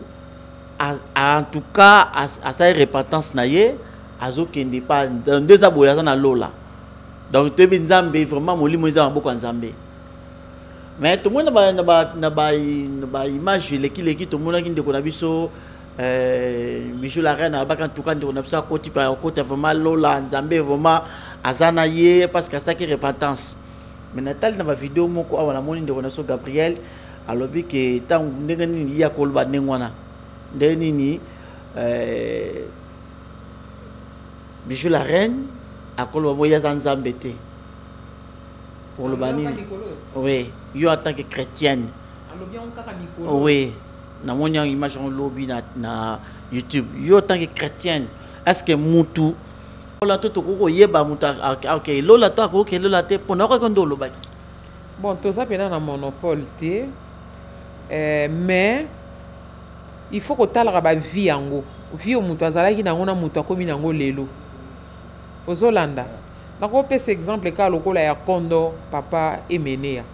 en tout cas à sa repentance na ye azo kende pa ndeza boya na lola donc te binzambe vraiment molimo eza maboko nzambe mais tout le monde na ba image leki tout le monde qui ndeko na biso Bijou la reine abaka en tout cas ndeko na biso côté pa côté vraiment lola nzambe vraiment azana ye parce que ça qui repentance mais natal na ba vidéo moko awa na moni ndeko na so Gabriel alobi ke tant ndenge nini ya kolba ndengwana ndenge nini Bijou la reine akolo boya nzambe te pour le banni oui yo en tant que chrétienne oui na monia image en lobby na YouTube yo en tant que chrétienne est-ce que mutu la to ko yeba muta OK lola to ko ke lola te pona ko ndo lo baki bon to ça pena na monopole te mais il faut que talaka ba vie yango vie mutu azalaki na ngona mutu akomi nango lelo ozolanda nakopesa exemple ka lokola ya kondo papa Emenea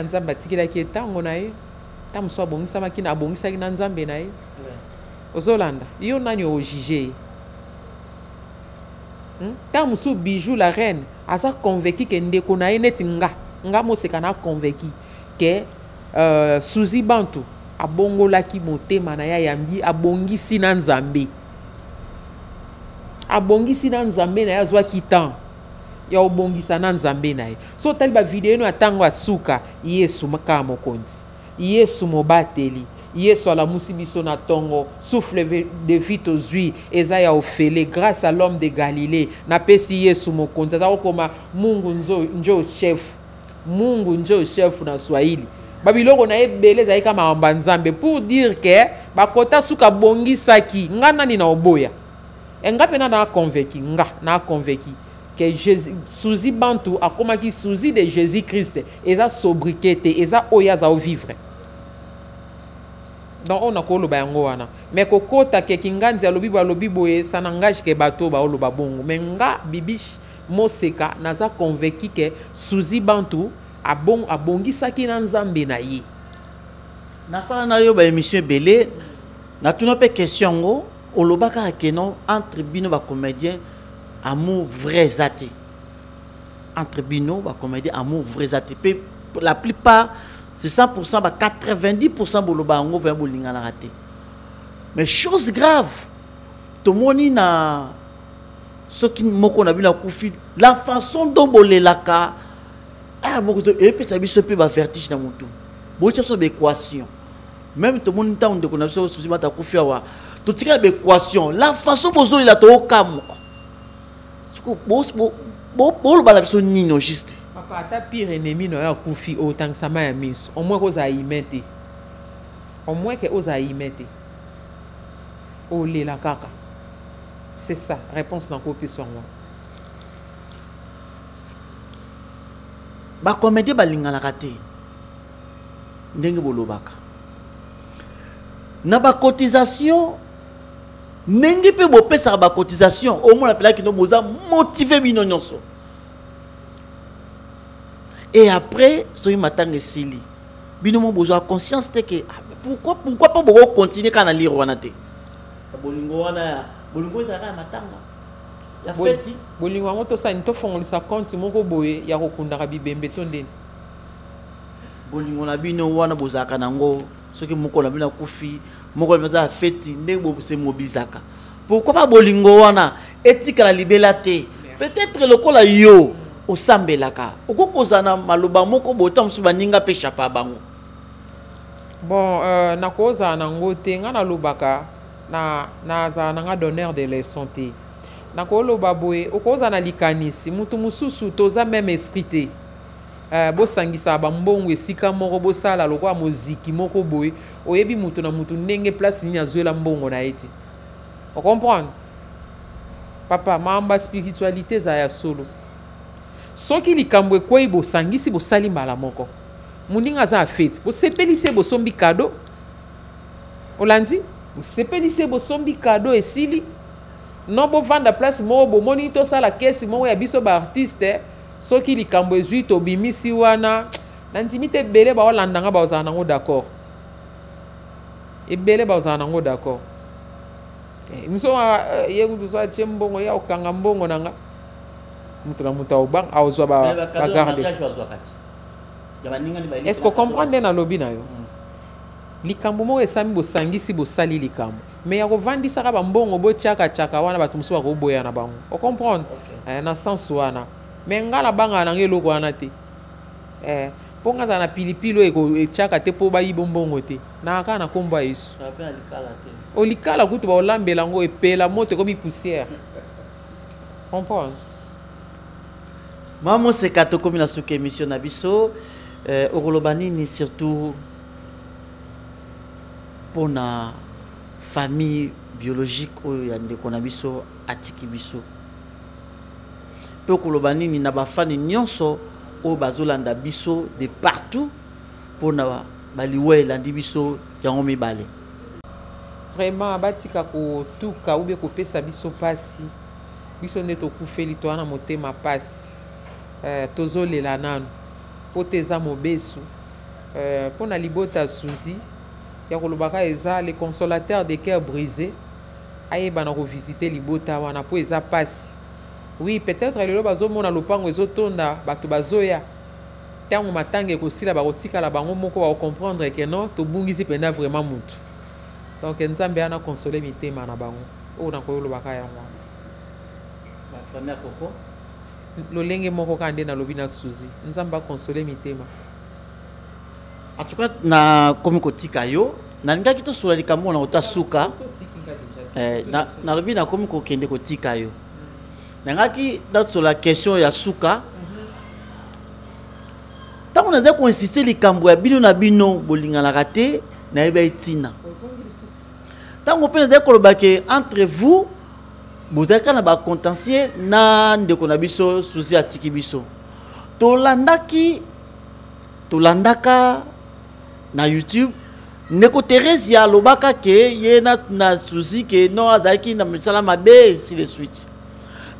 nzambe atikilaki etango na ye ta mosu abongisamaki na abongisaki na nzambe na ye ozolanda yo nani ojige ta mosu Bijou la reine aza convaincu ke ndeko na ye neti nga moseka na convaincu ke Suzi Bantu abongolaki motema na ya yambi abongisi na nzambe abongisi na nzambe na ye azwaki temps ya obongisa na nzambe na ye. So tali ba video no atango asuka Yesu maka mokonzi, Yesu mobateli, Yesu alamusi biso na tongo, souffle de vie tozwi eza ya ofele grâce à l'homme de Galilée na pesi Yesu mokonzi za koma Mungu njo chef, Mungu njo chef na Swahili. Babiloko na ebele za kama mamba nzambe pour dire que bakota suka bongisaki ngana ni na oboya. Enga pena na convaincu que Jésus souzi bantu akomaki souzi de Jésus Christ eza sobriquete eza oya za vivre. Donc on a ko loba yango wana. Mais kokota ke kinganzi alobi boye ça n'engage que bato ba oloba bongo. Mais nga bibish moseka naza convaincu que souzi bantu abongisaki na nzambe na ye. Nasala na yo ba émission belé na tuna pe question ngo olobaka akeno entre bino ba comédien amour vrai zate. Entre bino ba comédien amour vrai zate. La plupart c'est 100%, 90% boloba ngo va bolinga na raté. Mais chose grave, tout le monde na ce qui moko na bina kufi la façon dont bolelaka ah moko et puis ça biso pe ba vertige na mutu. Bo tshepso be équation. Même tout le monde ta on de kona biso souci mata kufi wa. Tout tika be équation. La façon bozo la to okamo. Tuko bo bala biso nino juste. Papa, ta pire ennemi no ya kufi autant que ça m'a mis. Au moins que osa imete. Au moins que osa imete. Olé la kaka. C'est ça, réponse dans copie sur moi. Ba comédie balinga na raté. Ndenge bolobaka. Na ba cotisation ndenge pe bo pesa ba cotisation au moins la pela ki no boza motiver bino nyonso. Et après, soyez matang et sili. Bino mon besoin conscience te que pourquoi pas beaucoup continuer quand on lire wana te. Bolingo wana bolingo ezaka matanga. Ya feti. Bolingo wango to sa nto fongolisa compte moko boye ya kokundaka bibembe to ndeni. Bolingo na bino wana bozaka nango soki moko na bino kufi moko na za feti ndenge bo se mobilizaka. Pourquoi pas bolingo wana etika la libela te. Peut-être le kola yo osambelaka okokozana maloba moko bota musuba ninga pe chapa bango. Bon na koza na ngote nga na lobaka na za nga donneur de leçon te na ko loba boye okoza na likanisi mutu mususu toza même esprit te bo sangisa ba mbongo esika moko bo sala lokwa muziki moko boye oyebi mutu na mutu ndenge place ni azwela mbongo na eti o comprendre papa mamba spiritualité za ya solo. Soki likambo ekwe bo sangisi bo sali mbala moko muninga za fete bo sepelise bo sombi cadeau olandi bo sepelise bo sombi cadeau esili no bo vanda place mo bo monito sala kesi mo ya biso ba artiste soki likambo ezwi to bimisi wana na ntimite bele ba olandanga ba ozana ngo d'accord ebele ba ozana ngo d'accord mso yegu dusa chembongo ya okanga mbongo nanga mutu na mutu obang awzwa ba garde. Est-ce que comprendre na lobi na yo likambo mo esami bo sangisi bo sali likambo mais ya kovandisa ka ba mbongo bo chaka wana batu musu ba ko boya na bango o comprendre na sens wana mais ngala banga na ngelo ko wana te ponga za na pilipilo eko chaka te po ba yibo mbongo te na ka na komba Yesu o likala kutu ba olambela ngo epela moto comme poussière comprendre. Maman c'est kato comme la souke émission na biso okolobani ni surtout pour na famille biologique oyo ya ndeko na biso atiki biso. Pe okolobani ni na ba fani nyonso o bazolanda biso de partout pour na baliwe landi biso yango mibale. Vraiment batika ko tuka ube ko pesa biso pasi. Biso neto kufeli to ana motema pasi. Tozolela nanu poteza mobesu pona libota suzi ya kolobaka eza le consolateur des cœurs brisés ayeba na revisiter libota wana po eza pasi. Oui, peut-être lelo bazomona lopango ezotonda bato bazoya tango matanga ekosila bakotika la bango moko ba comprendre que non tobungisi pena vraiment mutu. Donc nzambe ana consoler mitema na bango o na koyolobaka yango. famille Coco lolenge moko kande na lobi na Suzy nzamba consoler mitema. En tout cas na komi kotika yo na ngaki to sula likambo na otasuka na lobi na komi kokende kotika yo na ngaki da sula question ya suka tant on a insisté likambo ya bino na bino bolingana raté na eba itina tant on peut dire que entre vous vous êtes na ba contentieux na ndeko na biso Suzy atiki biso tolandaka na YouTube Neko Thérèse ya lobaka ke ye na Suzy ke no adaki na misala mabe si les suite.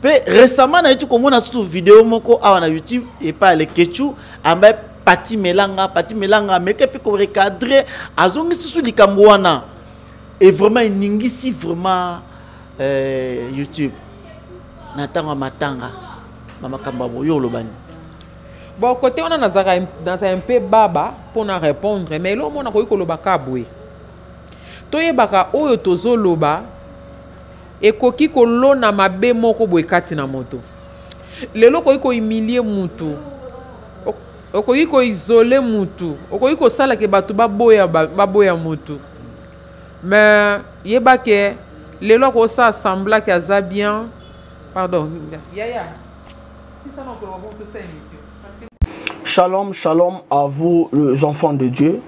Pe récemment na YouTube komona surtout vidéo moko awa na YouTube et pas le Kechu ambe Pati Melanga meke pe ko recadrer azongi sous likambo wana et vraiment ningisi vraiment YouTube na tanga matanga mama kamba boyo lobani. Bon, côté on a dans un peu baba pour nous répondre, mais là on a quoi que baka boué. Toye baka oyo tozo loba et koki ko lo na mabe moko boué kati na moto. Lelo ko humilier mutu. Okoki ko isoler mutu. Okoki ko sala ke batu baboya mutu. Mais yeba ke lelo ko sa sembla que ça bien. Pardon. Yaya. Si ça non ko bon tout ça émission. Shalom, shalom à vous les enfants de Dieu.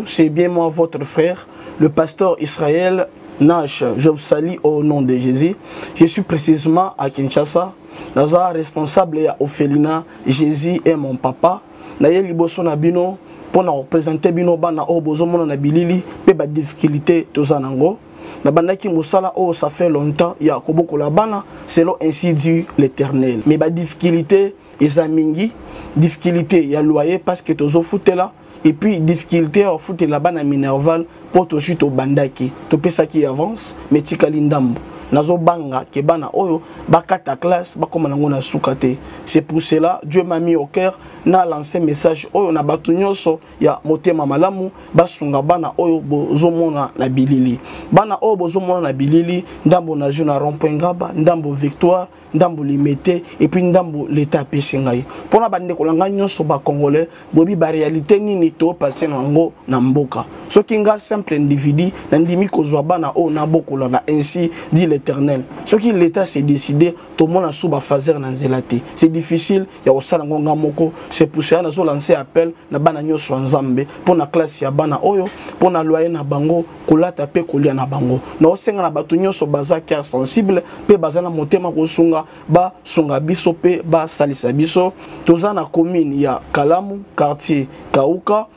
C'est bien moi votre frère, le pasteur Israël Nash. Je vous salue au nom de Jésus. Je suis précisément à Kinshasa. Naza responsable à Ophelina. Jésus est mon papa. Naye liboso na bino pour représenter bino bana o bozomona na bilili pe ba difficulté tozanango. Na bandaki musala oh ça fait longtemps ya koboko la bana selon ainsi dit l'Éternel. Mais ba difficulté Ezamingi, difficulté ya loyer parce que tozo foute là et puis difficulté au foute là-bas na Minerval pour to chute au bandaki to pesa qui avance mais tikali ndambo nazo banga ke bana oyo bakata classe bakoma nango na sukate. C'est pour cela Dieu m'a mis au cœur na lancé message oyo na batu nyonso ya motema malamu basunga bana oyo bozomona na bilili bana oyo bozomona na bilili ndambo na juna rond-point Ngaba ndambo Victoire ndambo limité et puis ndambo l'état pesingai pona bande kolanga nyonso ba congolais bobi ba réalité nini to passer nango na mboka soki nga simple individu na ndimi kozwa bana o na bokola na ainsi dit l'Éternel soki l'état s'est décidé to mona suba fazer na nzelate c'est difficile ya osala ngonga moko c'est pour ça nazo lancer appel na bana nyonso nzambe pona classe ya bana oyo pona loyer na bango kolata pe kolia na bango na osenga na batu nyonso baza cœur sensible pe bazana motema kosunga ba sunga biso pe ba salisa biso toza na commune ya Kalamu quartier Kauka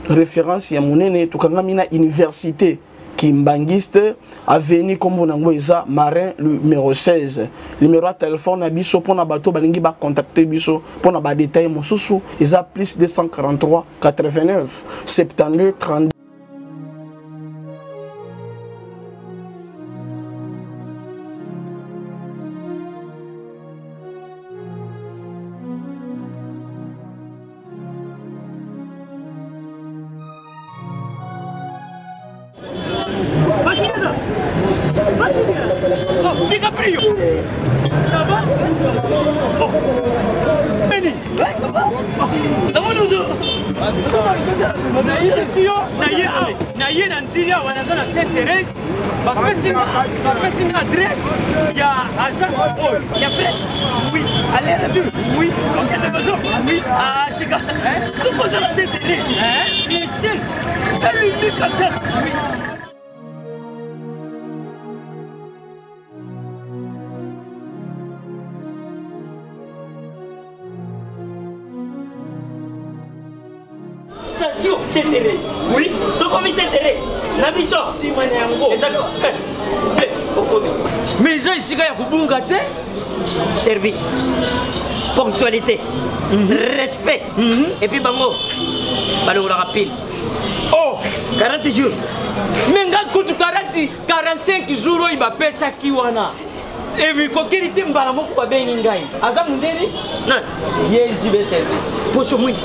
référence ya monene tukangami na université Kimbangiste avenue comme on eza Marin numéro 16 numéro de téléphone na biso pona bato balingi ba contacter biso pona ba détail mosusu eza plus 243 89 72 32. Station Sainte-Thérèse. Oui, ce commissaire Thérèse. Nabiso. Si manyango. Exactement. Mais ça ici ya kubunga te. Service. Ponctualité. Respect. Et puis bango. Balo rapide. Oh, 40 jours. Mais nga kutu 45 jours il va pesa ki wana. Et puis, quand il était mbala moko ba bengi ngai. Aza mundeni? Non. Yes, JB service. Poso mwindi.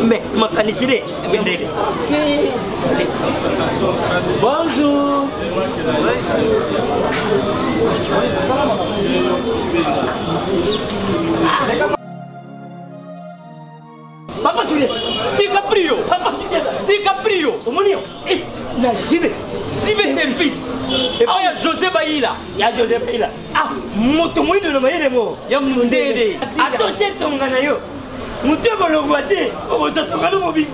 Mais makanisile bendele. Bonjour. Papa Sule, DiCaprio, Papa Sule, DiCaprio, Omonio, et la JB service. Et puis il y a José Baïla. Il y a José Baïla. Ah, moto moi de le maïle mo. Il y a Mundede. Attention ton ganayo. Moto ko le guaté, on se trouve dans mobile.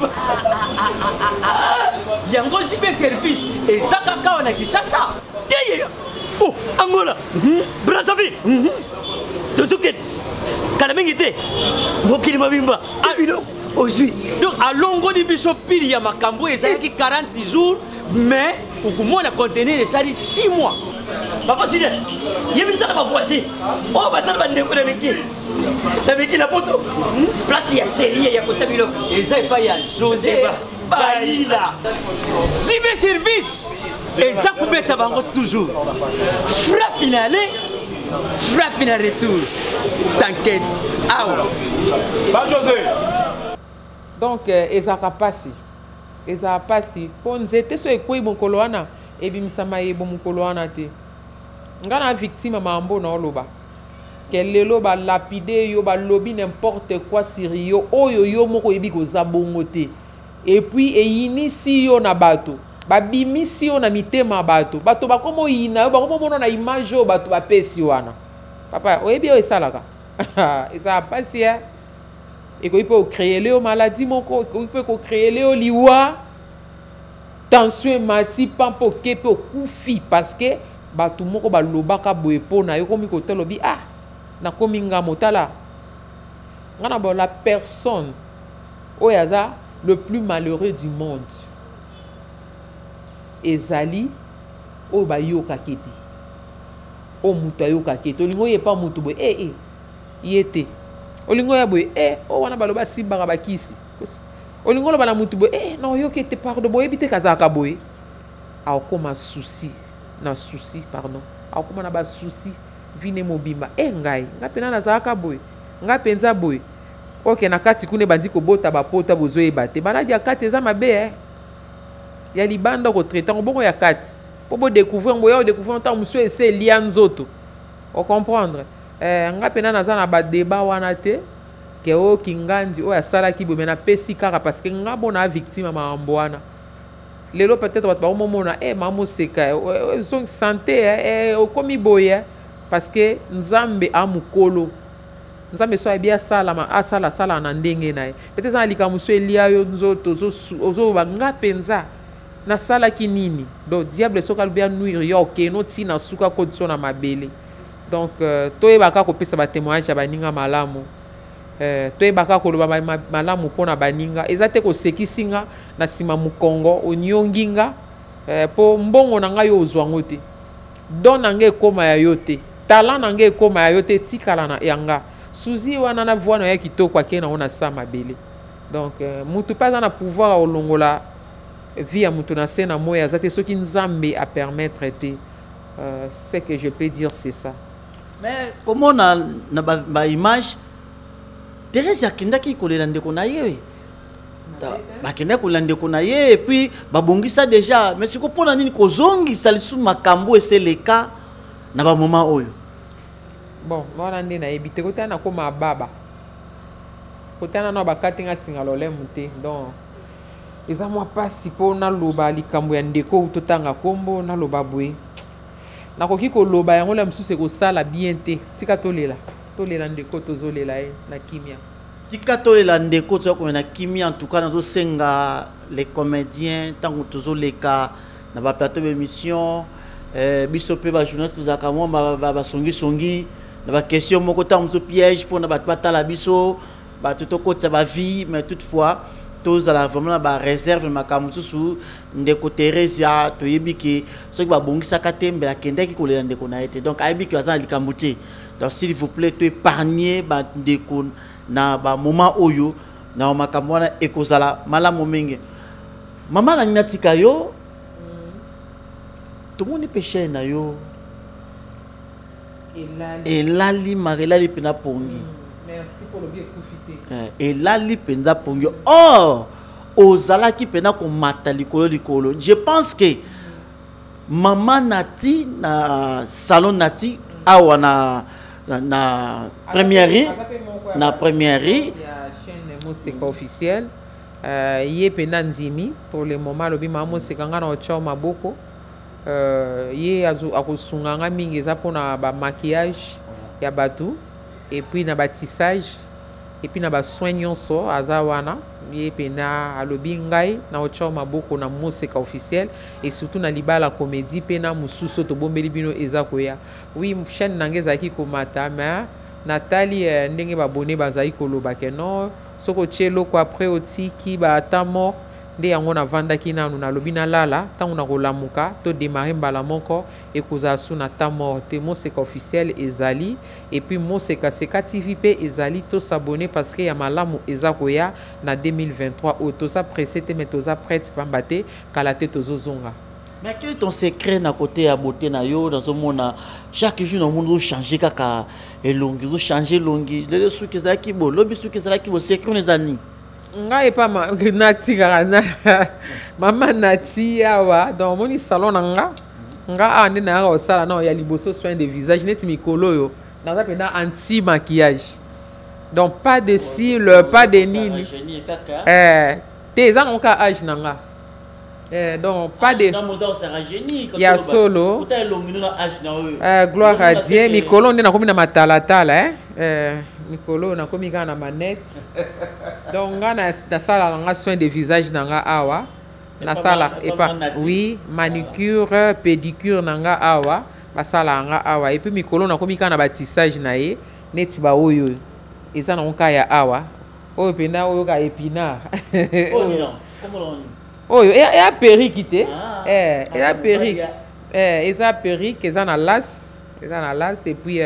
Il y a un gros JB service et ça kaka on a qui ça. Oh, Angola. Brazzaville. Tozuket. Kalamengite. Mokili mabimba. Ah, aujourd'hui. Donc à longo de Bishopil il y a makambo et ça qui 40 jours mais au comment la contenir ça dit 6 mois. Papa Sile, il y a mis ça dans ma voiture. Oh bah ça va ndeko na meki. Na meki la poto. Place il y a série il y a côté bilo. Et ça il pas y a José Baïla. Cyber service. Et ça coupé tabango toujours. Frappe finale. Frappe finale retour. T'inquiète. Ah ouais. Bah José. Donc ezaka pasi po nzete so ekoi mokolo wana ebimisama ye bo mokolo wana te nga na victime mambo na oloba ke lelo ba lapide yo ba lobi n'importe quoi sur yo oyo yo moko yebi koza bongo te et puis eyinisi yo na bato babimisi yo na mitema bato bakomo yina yo bakomo mona na image yo bato bapesi wana papa oyebi yo esalaka eza pasi ya et qu'il peut créer les maladies, il peut créer les liwa, tension, mati, pampo, kepe, koufi, parce que tout le monde va l'obaka boepo na yo comme côté lobi ah na kominga motala. On a la personne oyaza le plus malheureux du monde. Ezali o ba yo kaketi. O muta yo kaketi. Olingo ye pa mutu boy yete. Olingo ya boy o wana baloba simbaka bakisi olingo lo bana mutu boy non yo ke te pardon boy bite kazaka boy a koma souci na souci pardon a koma na ba souci vine mobimba ngai ngapena na zaka boy ngapenza boy OK na kati kune bandi ko bota ba pota bozo e bate bana dia kati eza mabe ya libanda ko traiter bongo ya kati po découvrir boy découvrir tant monsieur ese lia nzoto o comprendre ngapena naza na ba débat wana te ke o kingandi o asala ki bomena pesi kaka parce que ngabo na victime mambo wana lelo peut-être bat ba momona mamo seka son santé o komi boye parce que nzambe amukolo nzambe so bien sala na ndenge nae peut-être za lika muso elia yo nzoto zo ba ngapenza na sala ki nini do diable so kalbia nuire yo ke no tina suka condition na mabele. Donc, toyebaka kopesa ba témoignage ya baninga malamu. Toyebaka koloba malamu pona baninga. Ezate ko sekisinga na sima mukongo onyonginga po mbongo na ngai ozwango te. Don na ngai koma ya yote. Talent na ngai koma ya yote tikala na yanga. Suzi wana na voix na ya kitoko akena ona sa mabele. Donc, mutu pas na pouvoir olongola vie ya mutu na sena moya zate soki nzambe a permettre te. Ce que je peux dire c'est ça. Mais comment on a ba image Thérèse akendaki kolela ndeko na ye bakenda kolela ndeko na ye et puis babongisa déjà mais siko pona nini kozongisa lisu makambo eseleka na ba moment oyo bon wana nde na ebite kotana ko mababa kotana no bakatinga singalo mute donc eza mwa pasi pona loba likambo ya ndeko utotanga kombo na loba bwe nakoki koloba yango la msusu ekosala bien te tika tolela ndeko tozolela na kimia tika tolela ndeko tozoko na kimia en tout cas nazo senga les comédiens tango tozoleka na ba plateau d'émission biso pe ba journaliste tozaka mo ba songi na ba question moko tango zo piège pour na ba batala biso ba tutokotsa ba vie mais toutefois tous à la vraiment ba réserve makamu susu ndeko Teresia toyebi ki soki ba bongisa katembe la kendeki kolela ndeko na été donc ayebi ki azana likambuté donc s'il vous plaît to épargner ba ndeko na ba moment oyo na makamu wana ekozala malamu mingi mama na nyatika yo to moni péché na yo elali marelali pena pongi. Merci pour le bien profiter. Elali pena pongi. Or ozala ki pena ko mata likolo likolo. Je pense que Maman Nati na salon Nati awa na première chaîne Moseka officielle yé pena nzimi pour le moment lobi Maman Moseka nga na ocha maboko yé akosunganga mingi eza pona ba maquillage ya batu et puis na bâtissage et puis na ba soin nyonso azawana yé pena alobi ngai na ocha maboko na Moseka officielle et surtout na libala comédie pena mususu to bombeli bino eza koya oui chaîne nange zaki komata mais Nathalie ndenge babone bazai koloba ke non soko chelo ko après otiki ba atamo nde yango na vanda kinanu na lobi na lala tango na kolamuka to démarrer mbala moko et kozasu na tamo te Moseka officiel ezali et puis Moseka Seka TV pe ezali to s'abonner parce que ya malamu eza koya na 2023 auto sa pressé te metoza prête pambate kala te tozozonga. Mais quel est ton secret na côté à beauté na yo dans ce monde chaque jour dans monde changer kaka et longi zo changer longi les sous que ça qui bo lobi sous que ça qui bo secret les années nga e pa Nati garana Maman Nati awa dans mon salon nga ande na nga osala na ya liboso soin de visage net mikolo yo dans ça pena anti maquillage donc pas de cils pas de nini te za on ka âge nanga donc pas de ya solo gloire à Dieu mikolo nde nakomi na matalatala mikolo nakomi kaka na manette donc nga na sala nga soin de visage nanga awa na sala epa oui manicure pédicure nanga awa basala nga awa et puis mikolo nakomi kaka na batissage na ye neti ba oyo eza na nka ya awa oyo pena oyo ka épinard oyo ya perruque te eza perruque eza perruque eza na las et puis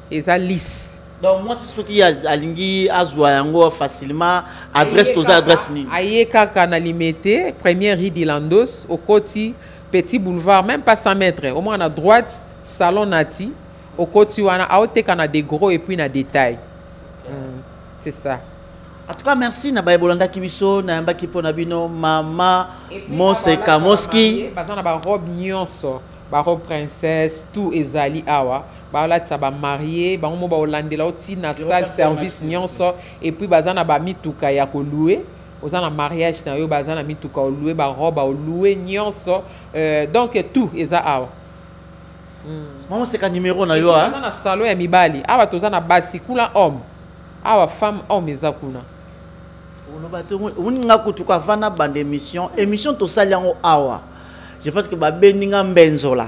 eza lisse. Donc moi c'est ce qui alingi azwa yango facilement adresse aux adresses ni aye kaka na limité première rue d'Ilandos au côté petit boulevard même pas 100 mètres au moins à droite salon Nati au côté wana aote kana des gros et puis na détail c'est ça. En tout cas merci na bayebolanda kibiso na yamba kipo na bino Maman Moseka Moski bazana ba robe nyonso ba robe princesse tout ezali awa ba la tsaba marié ba mo ba olandela oti na salle service nyonso et puis bazana ba mituka ya ko louer ozana mariage na yo bazana mituka o louer ba robe o louer nyonso donc tout eza awa. Maman Moseka numéro na yo bazana salon ya mibali awa tozana basi kula homme awa femme homme eza kuna on nga kutuka vana bande émission to sali yango awa je pense que ba beninga mbenzola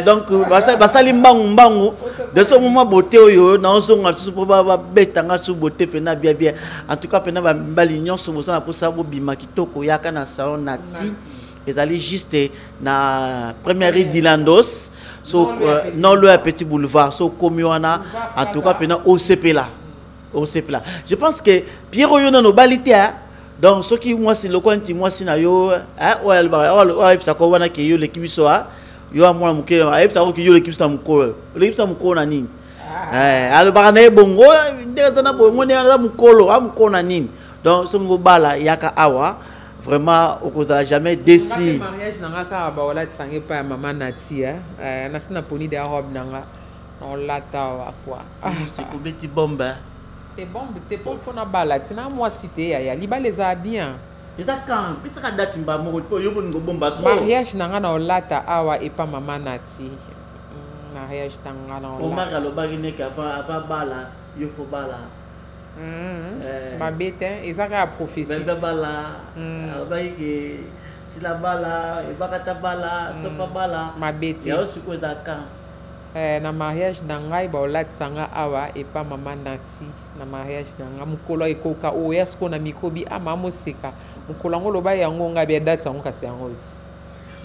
donc basali mbangu de ce moment beauté oyo na ozonga su po ba betanga su beauté pena bien en tout cas pena ba mbali nyonso bosana po sabo bima kitoko yaka na salon Nati ezali juste na première rue d'Ilandos so non le petit boulevard so komiwana en tout cas pena OCP là. Je pense que Pierre Oyona no balité donc ce qui moi c'est le coin moi si na yo ouais ça ko wana ke yo l'équipe so yo amona muke ay ça ko yo l'équipe sa mukolo na nini alobaka na bongo ndeza na bongo na mukolo amukona nini donc so ngobala yaka awa vraiment okozala jamais déçu mariage nanga ka ba wala tsange pa Maman Nati na sina poni de robe nanga on lata quoi c'est ko beti bomba te bombe te pour qu'on a balati na moi cité ya liba les a bien eza quand petit ka date mba mo ko yo ngo bomba trop mariage nanga na olata awa et pas Maman Nati mariage nanga na olata o mara lo bagine ka fa bala yo fo bala ma bête ezaka prophétie bala baike si la bala e bakata bala to pa bala ma bête ya osiko ezaka na mariage na ngai ba olatisanga awa et pas Maman Nati na mariage na nga mukolo ekoka oya siko na mikobi Maman Moseka mukolo ngo loba yango nga bia date yango kasi yango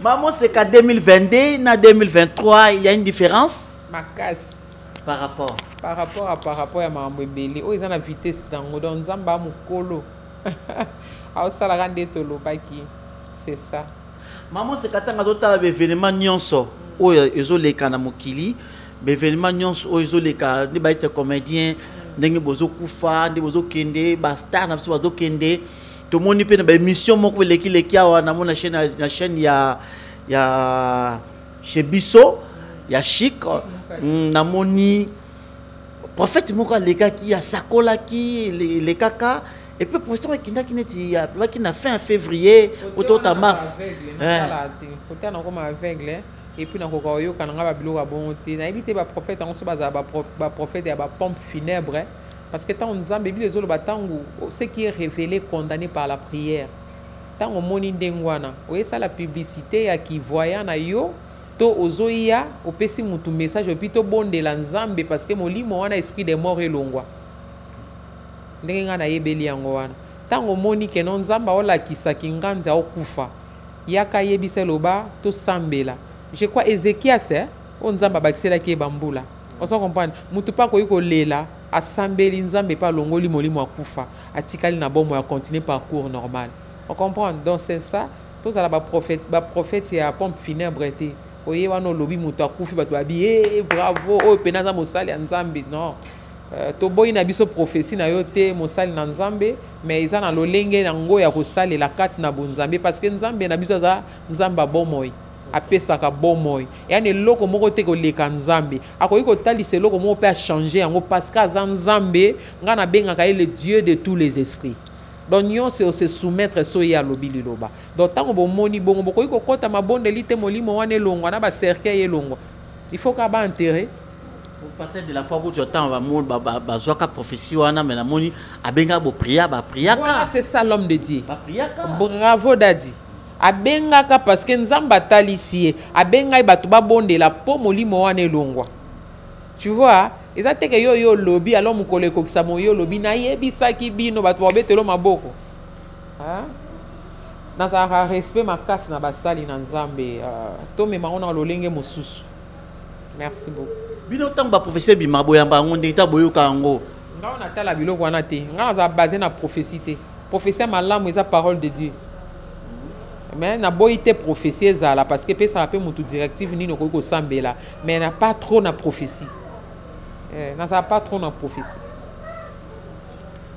Maman Moseka 2022 na 2023 il y a une différence makasi par rapport à Maman Ebele o eza na vitesse dango donc nzamba mukolo aosala rande to lobaki c'est ça Maman Moseka tanga zotala événement nyonso oyo ezoleka na mokili événement nyonso oyo ezoleka nde baite comédien ndenge bozokufa nde bozokende bastar na biso bazokende tomoni mpe na baémission moko eleki awa namona na chaîne ya chez biso ya chic namoni prophète moko alekaki asakolaki lekaka et puis professeur ekindaki neti alobaki na fin février otota mars kote nakoma aveugle et puis nakoka oyoka nanga babiloko ya bongo te nayebi te baprophète yango so bazala baprophète ya bapompe funèbre parce que ntango nzambe ebili ezoloba ntango ce qui est révélé condamné par la prière ntango omoni ndenge wana oyesala publicité ya kivoya na yo to ozoya opesi mutu message opi tobondela nzambe parce que molimo wana esprit de mort elongwa ndenge nga nayebeli yango wana ntango omoni keno nzambe aolakisaki nganzi aokufa yaka yebisa eloba tosambela je crois Ézéchias o nzambe abakiselaki ye bambula ozo comprendre mutu pa koyi kolela asambeli nzambe pa longoli molimo akufa atikali na bomo ya continuer parcours normal on comprend donc c'est ça tozala baprophète ya pompe funèbre te oye wana olobi mutu akufi bato babi bravo oyo pena aza mosali ya nzambe non toboyi na biso prophétie na yo te mosali na nzambe mais eza na lolenge nango ya kosalela kati na bonzambe parce que nzambe na biso aza nzambe abomoi apesaka bomoi yani eloko moko te koleka nzambe akoki kotalisa eloko moko mpe achange yango parce que aza nzambe nga nabengaka ye le dieu de tous les esprits donc nyonso se soumettre so ye alobi liloba donc ntango bomoni bongo bokoki kokɔta mabondeli te molimo wana elongwa na bacercueil elongwa il faut ka baenterre passer de la fois où tu attends bazwaka prophétie wana mais namoni abenga bopriaka voilà c'est ça l'homme de Dieu bravo Dadi abengaka parce que nzamba talisi ye abengai bato babondela po molimo wana elongwa tu vois eza teke yo lobi alors mokolo ekokisa moyo lobi nayebisaki bino bato babetelo maboko nazalaka respect makasi na basali na nzambe tomema ngo na lolenge mosusu merci beaucoup bino ntango baprofesie bima boyamba yango ndenge ta boyoka yango nga natala biloko wana te nga nazala basé na prophétie te prophétie malamu eza parole de Dieu mais na boyi te prophétie ezala parce que pesaka mpe motu directive nini okoki kosambela mais na pas trop na prophétie nazala pas trop na prophétie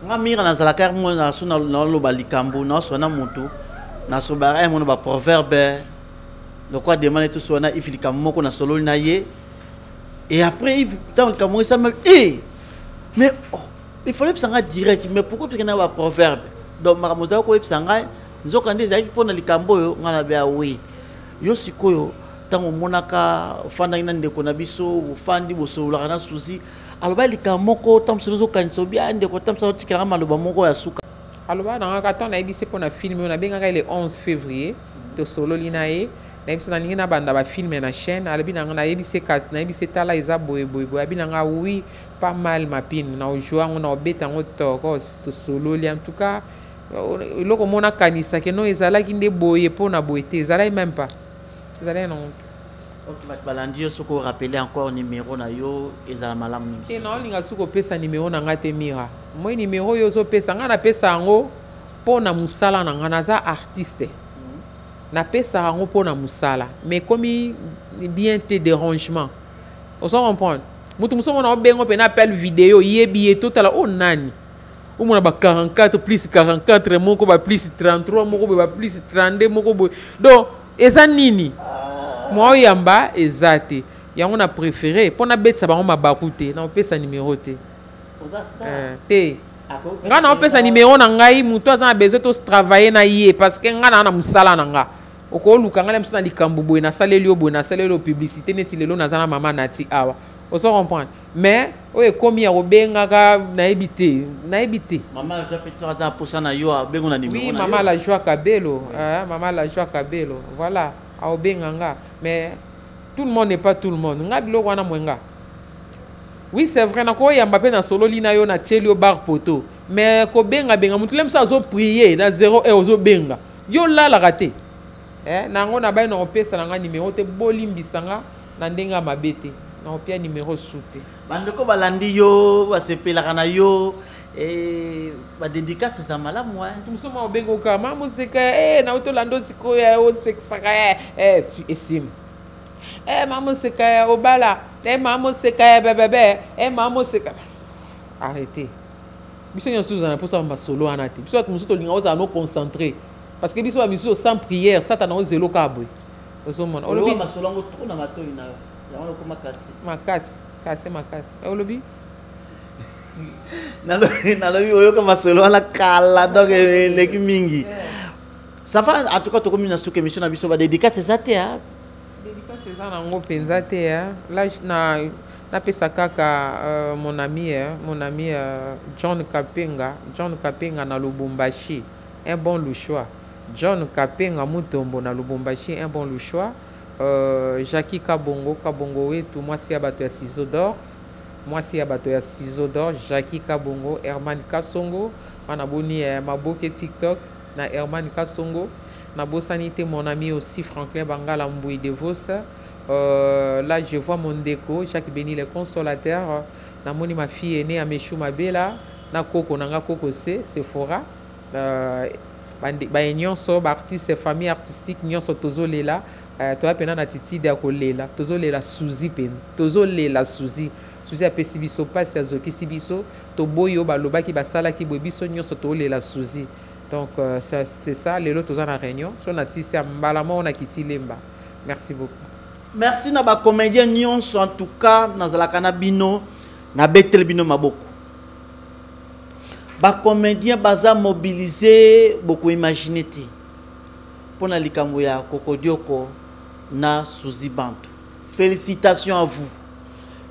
nga mira nazalaka mo naso naloba likambo naso na motu nasobara mo na baproverbe lokwa demande tout so na ifilika moko na sololi na ye et après il dans le Cameroun ça me mais il fallait que ça soit direct mais pourquoi parce que na ba proverbe donc maramoza ko epsanga nzoka nde zaki pona likambo yo ngala bia oui yo sikoyo tango monaka fanda ina ndeko na biso fandi bosolaka na susi aloba likambo ko tamsozo kanso bia ndeko tamso tikala maloba moko ya suka aloba na ngaka na ebise pona film on a bengaka le 11 février to solo linae na ebise na ningi na banda ba filmer na chaîne alobi na ngana ebise cast na ebise tala eza boye abi na nga oui pas mal ma pine na ojoa on a obeta ngo tokos to solo li en tout cas loko mona kanisa ke no ezalaki nde boye pona boye te ezalaki même pas ezalaki non ok balandio soko rappeler encore numéro na yo ezala malamu ngi na olinga soko pesa numéro na ngate mira moi numéro yo zo pesa nga na pesa ngo pona musala na nga naza artiste na pesa ngo pona musala mais comme bien te dérangement on s'en comprend mutu muso mona obengo pe na appel vidéo yebi total o nani au moins 44 plus 44 moko ba plus 33 moko ba plus 32 moko boy donc eza nini moi yamba ezate yango na préféré pona betsa bango mabaku te na opesa numéro te te nga na opesa numéro na ngai mutu aza na besoin to travailler na ye parce que nga na musala na nga okoluka nga lemso na likambo boy na saleli yo boy na saleli publicité neti lelo na zana mama nati awa on se comprend mais oye komi ya obengaka na ebité maman la joie peut ça pour ça na yo bengo na numéro oui maman la joie kabelo maman la joie kabelo voilà a obenganga mais tout le monde n'est pas tout le monde nga biloko wana mwenga oui c'est vrai na ko yamba pe na solo lina yo na tieli au bar poto mais ko benga mutu lem sa zo prier na 0 et ozo benga yo la la raté nango na bay na opesa na nga numéro te bolimbisanga na ndenga mabete na opia numéro souté bandeko balandi yo basepelaka na yo ba dédicace ça malamu tumsoma obengo kama musika na utolando sikoya o sexaka esim maman sekaya obala maman sekaya bébé maman sekaya arrêtez biso nyonso tozala mposa masolo wana te biso bato mosusu tolinga ozala no concentré parce que biso bamisu sans prière satana ozelo ka boye ozomona olobi masolo yango trop na matoi na yango lokoma makasi olobi nalobi oyoka masolo wana kala donc eleki mingi ça va en tout cas tokomi na suka émission na biso badédicace eza te dédicace eza nango mpenza te là napesa kaka mon ami John Kapenga na Lubumbashi un bon louchois John Kapenga Mutombo na Lubumbashi un bon louchois Jackie Kabongo wetu mwasi ya bato ya ciseaux d'or Jackie Kabongo Herman Kasongo wana boni maboke TikTok na Herman Kasongo na bosanité mon ami aussi Franklin Bangala Mbouy Devos. Là je vois mon déco Jacques Béni le consolateur na moni ma fille aînée à Meshou Mabela na koko nanga koko Sephora ba nyonso ba artiste famille artistique nyonso tozolela to apena na titi de kolela tozolela Suzy pen tozolela Suzy apesi biso pasi azoki sibiso to boyo balobaki basala ki bobiso nyonso tolela Suzy donc c'est ça lelo tozana réunion so na sisi mbala mo na kitilemba merci beaucoup. Merci na ba comédien nyonso en tout cas nazalaka na bino na betel bino maboko. Ba comédien baza mobilisé beaucoup imaginer ti. Pona likambo ya Kokodioko na Suzy Bantu. Félicitations à vous.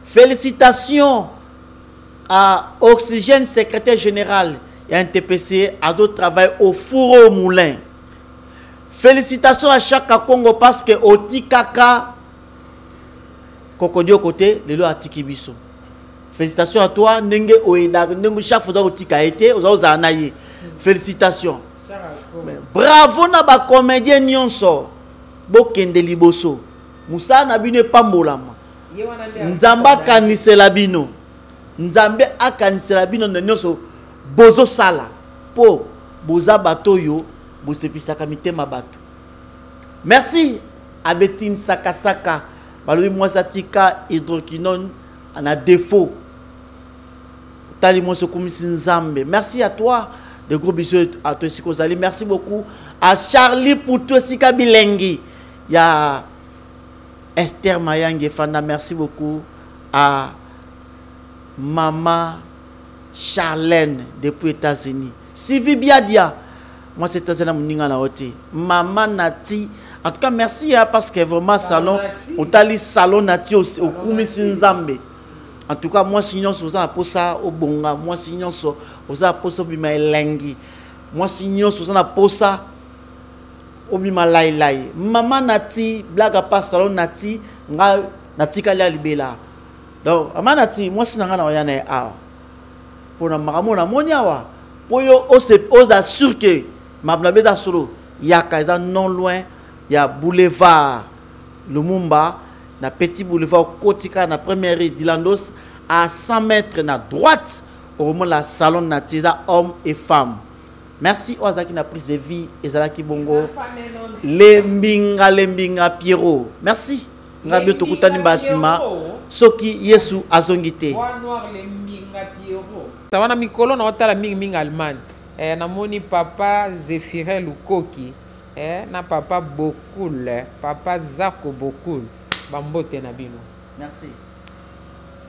Félicitations à Oxygène secrétaire général et NTPC à d'autres travail au four au moulin. Félicitations à chaque Congo parce que Oti Kaka Kokodio côté le lo atiki biso. Félicitations à toi Nenge Oeda Nenge chaque fois Oti ka été aux anaye. Félicitations. Bravo na ba comédien nyonso. Bokende liboso. Musa na bino pambolama. Nzamba kanisela bino. Nzambe akanisela bino nyonso bozo sala. Po boza batoyo bosepisaka mitema bato. Merci à Betine Sakasaka. Balobi mwasatika hydroquinone en défaut. Tali mwaso kumisi nzambe. Merci à toi. De gros bisous à toi Sikozali. Merci beaucoup à Charlie pour toi Sika Bilengi. Il y a Esther Mayange Fanda. Merci beaucoup à Maman Charlène depuis États-Unis. Sylvie Biadia. Moi c'est Tazana Mouninga na oti. Maman Nati. En tout cas, merci parce que vraiment, salon, au tali salon nati au Kumisi Nzambe. En tout cas, moi, sinon, je a pour ça au Bonga. Moi, sinon, je a pour ça au Bima Lengi. Moi, sinon, je a pour ça au Bima Lai. Maman Nati, blague à pas salon Nati, Nati Kalia Libela. Donc, Maman Nati, moi, sinon, je a pour la maramona moniawa. Pour yo, on assure que ma blabeda solo, il y a non loin. Il y a boulevard Lumumba, na petit boulevard Kotika, na première rue Dilandos, à 100 mètres na droite, au moment la salon Natiza, hommes et femmes. Merci aux qui n'a prise de vie, et Zalaki Bongo, Lembinga Pierrot. Merci. Ngabi Tokutani Basima, Soki Yesu Azongite. Tawana mikolo na otala ming Allemagne. Namoni papa Zéphiré Lukoki. Na papa Bokul, papa Zako Bokul, Bambote Nabino. Merci.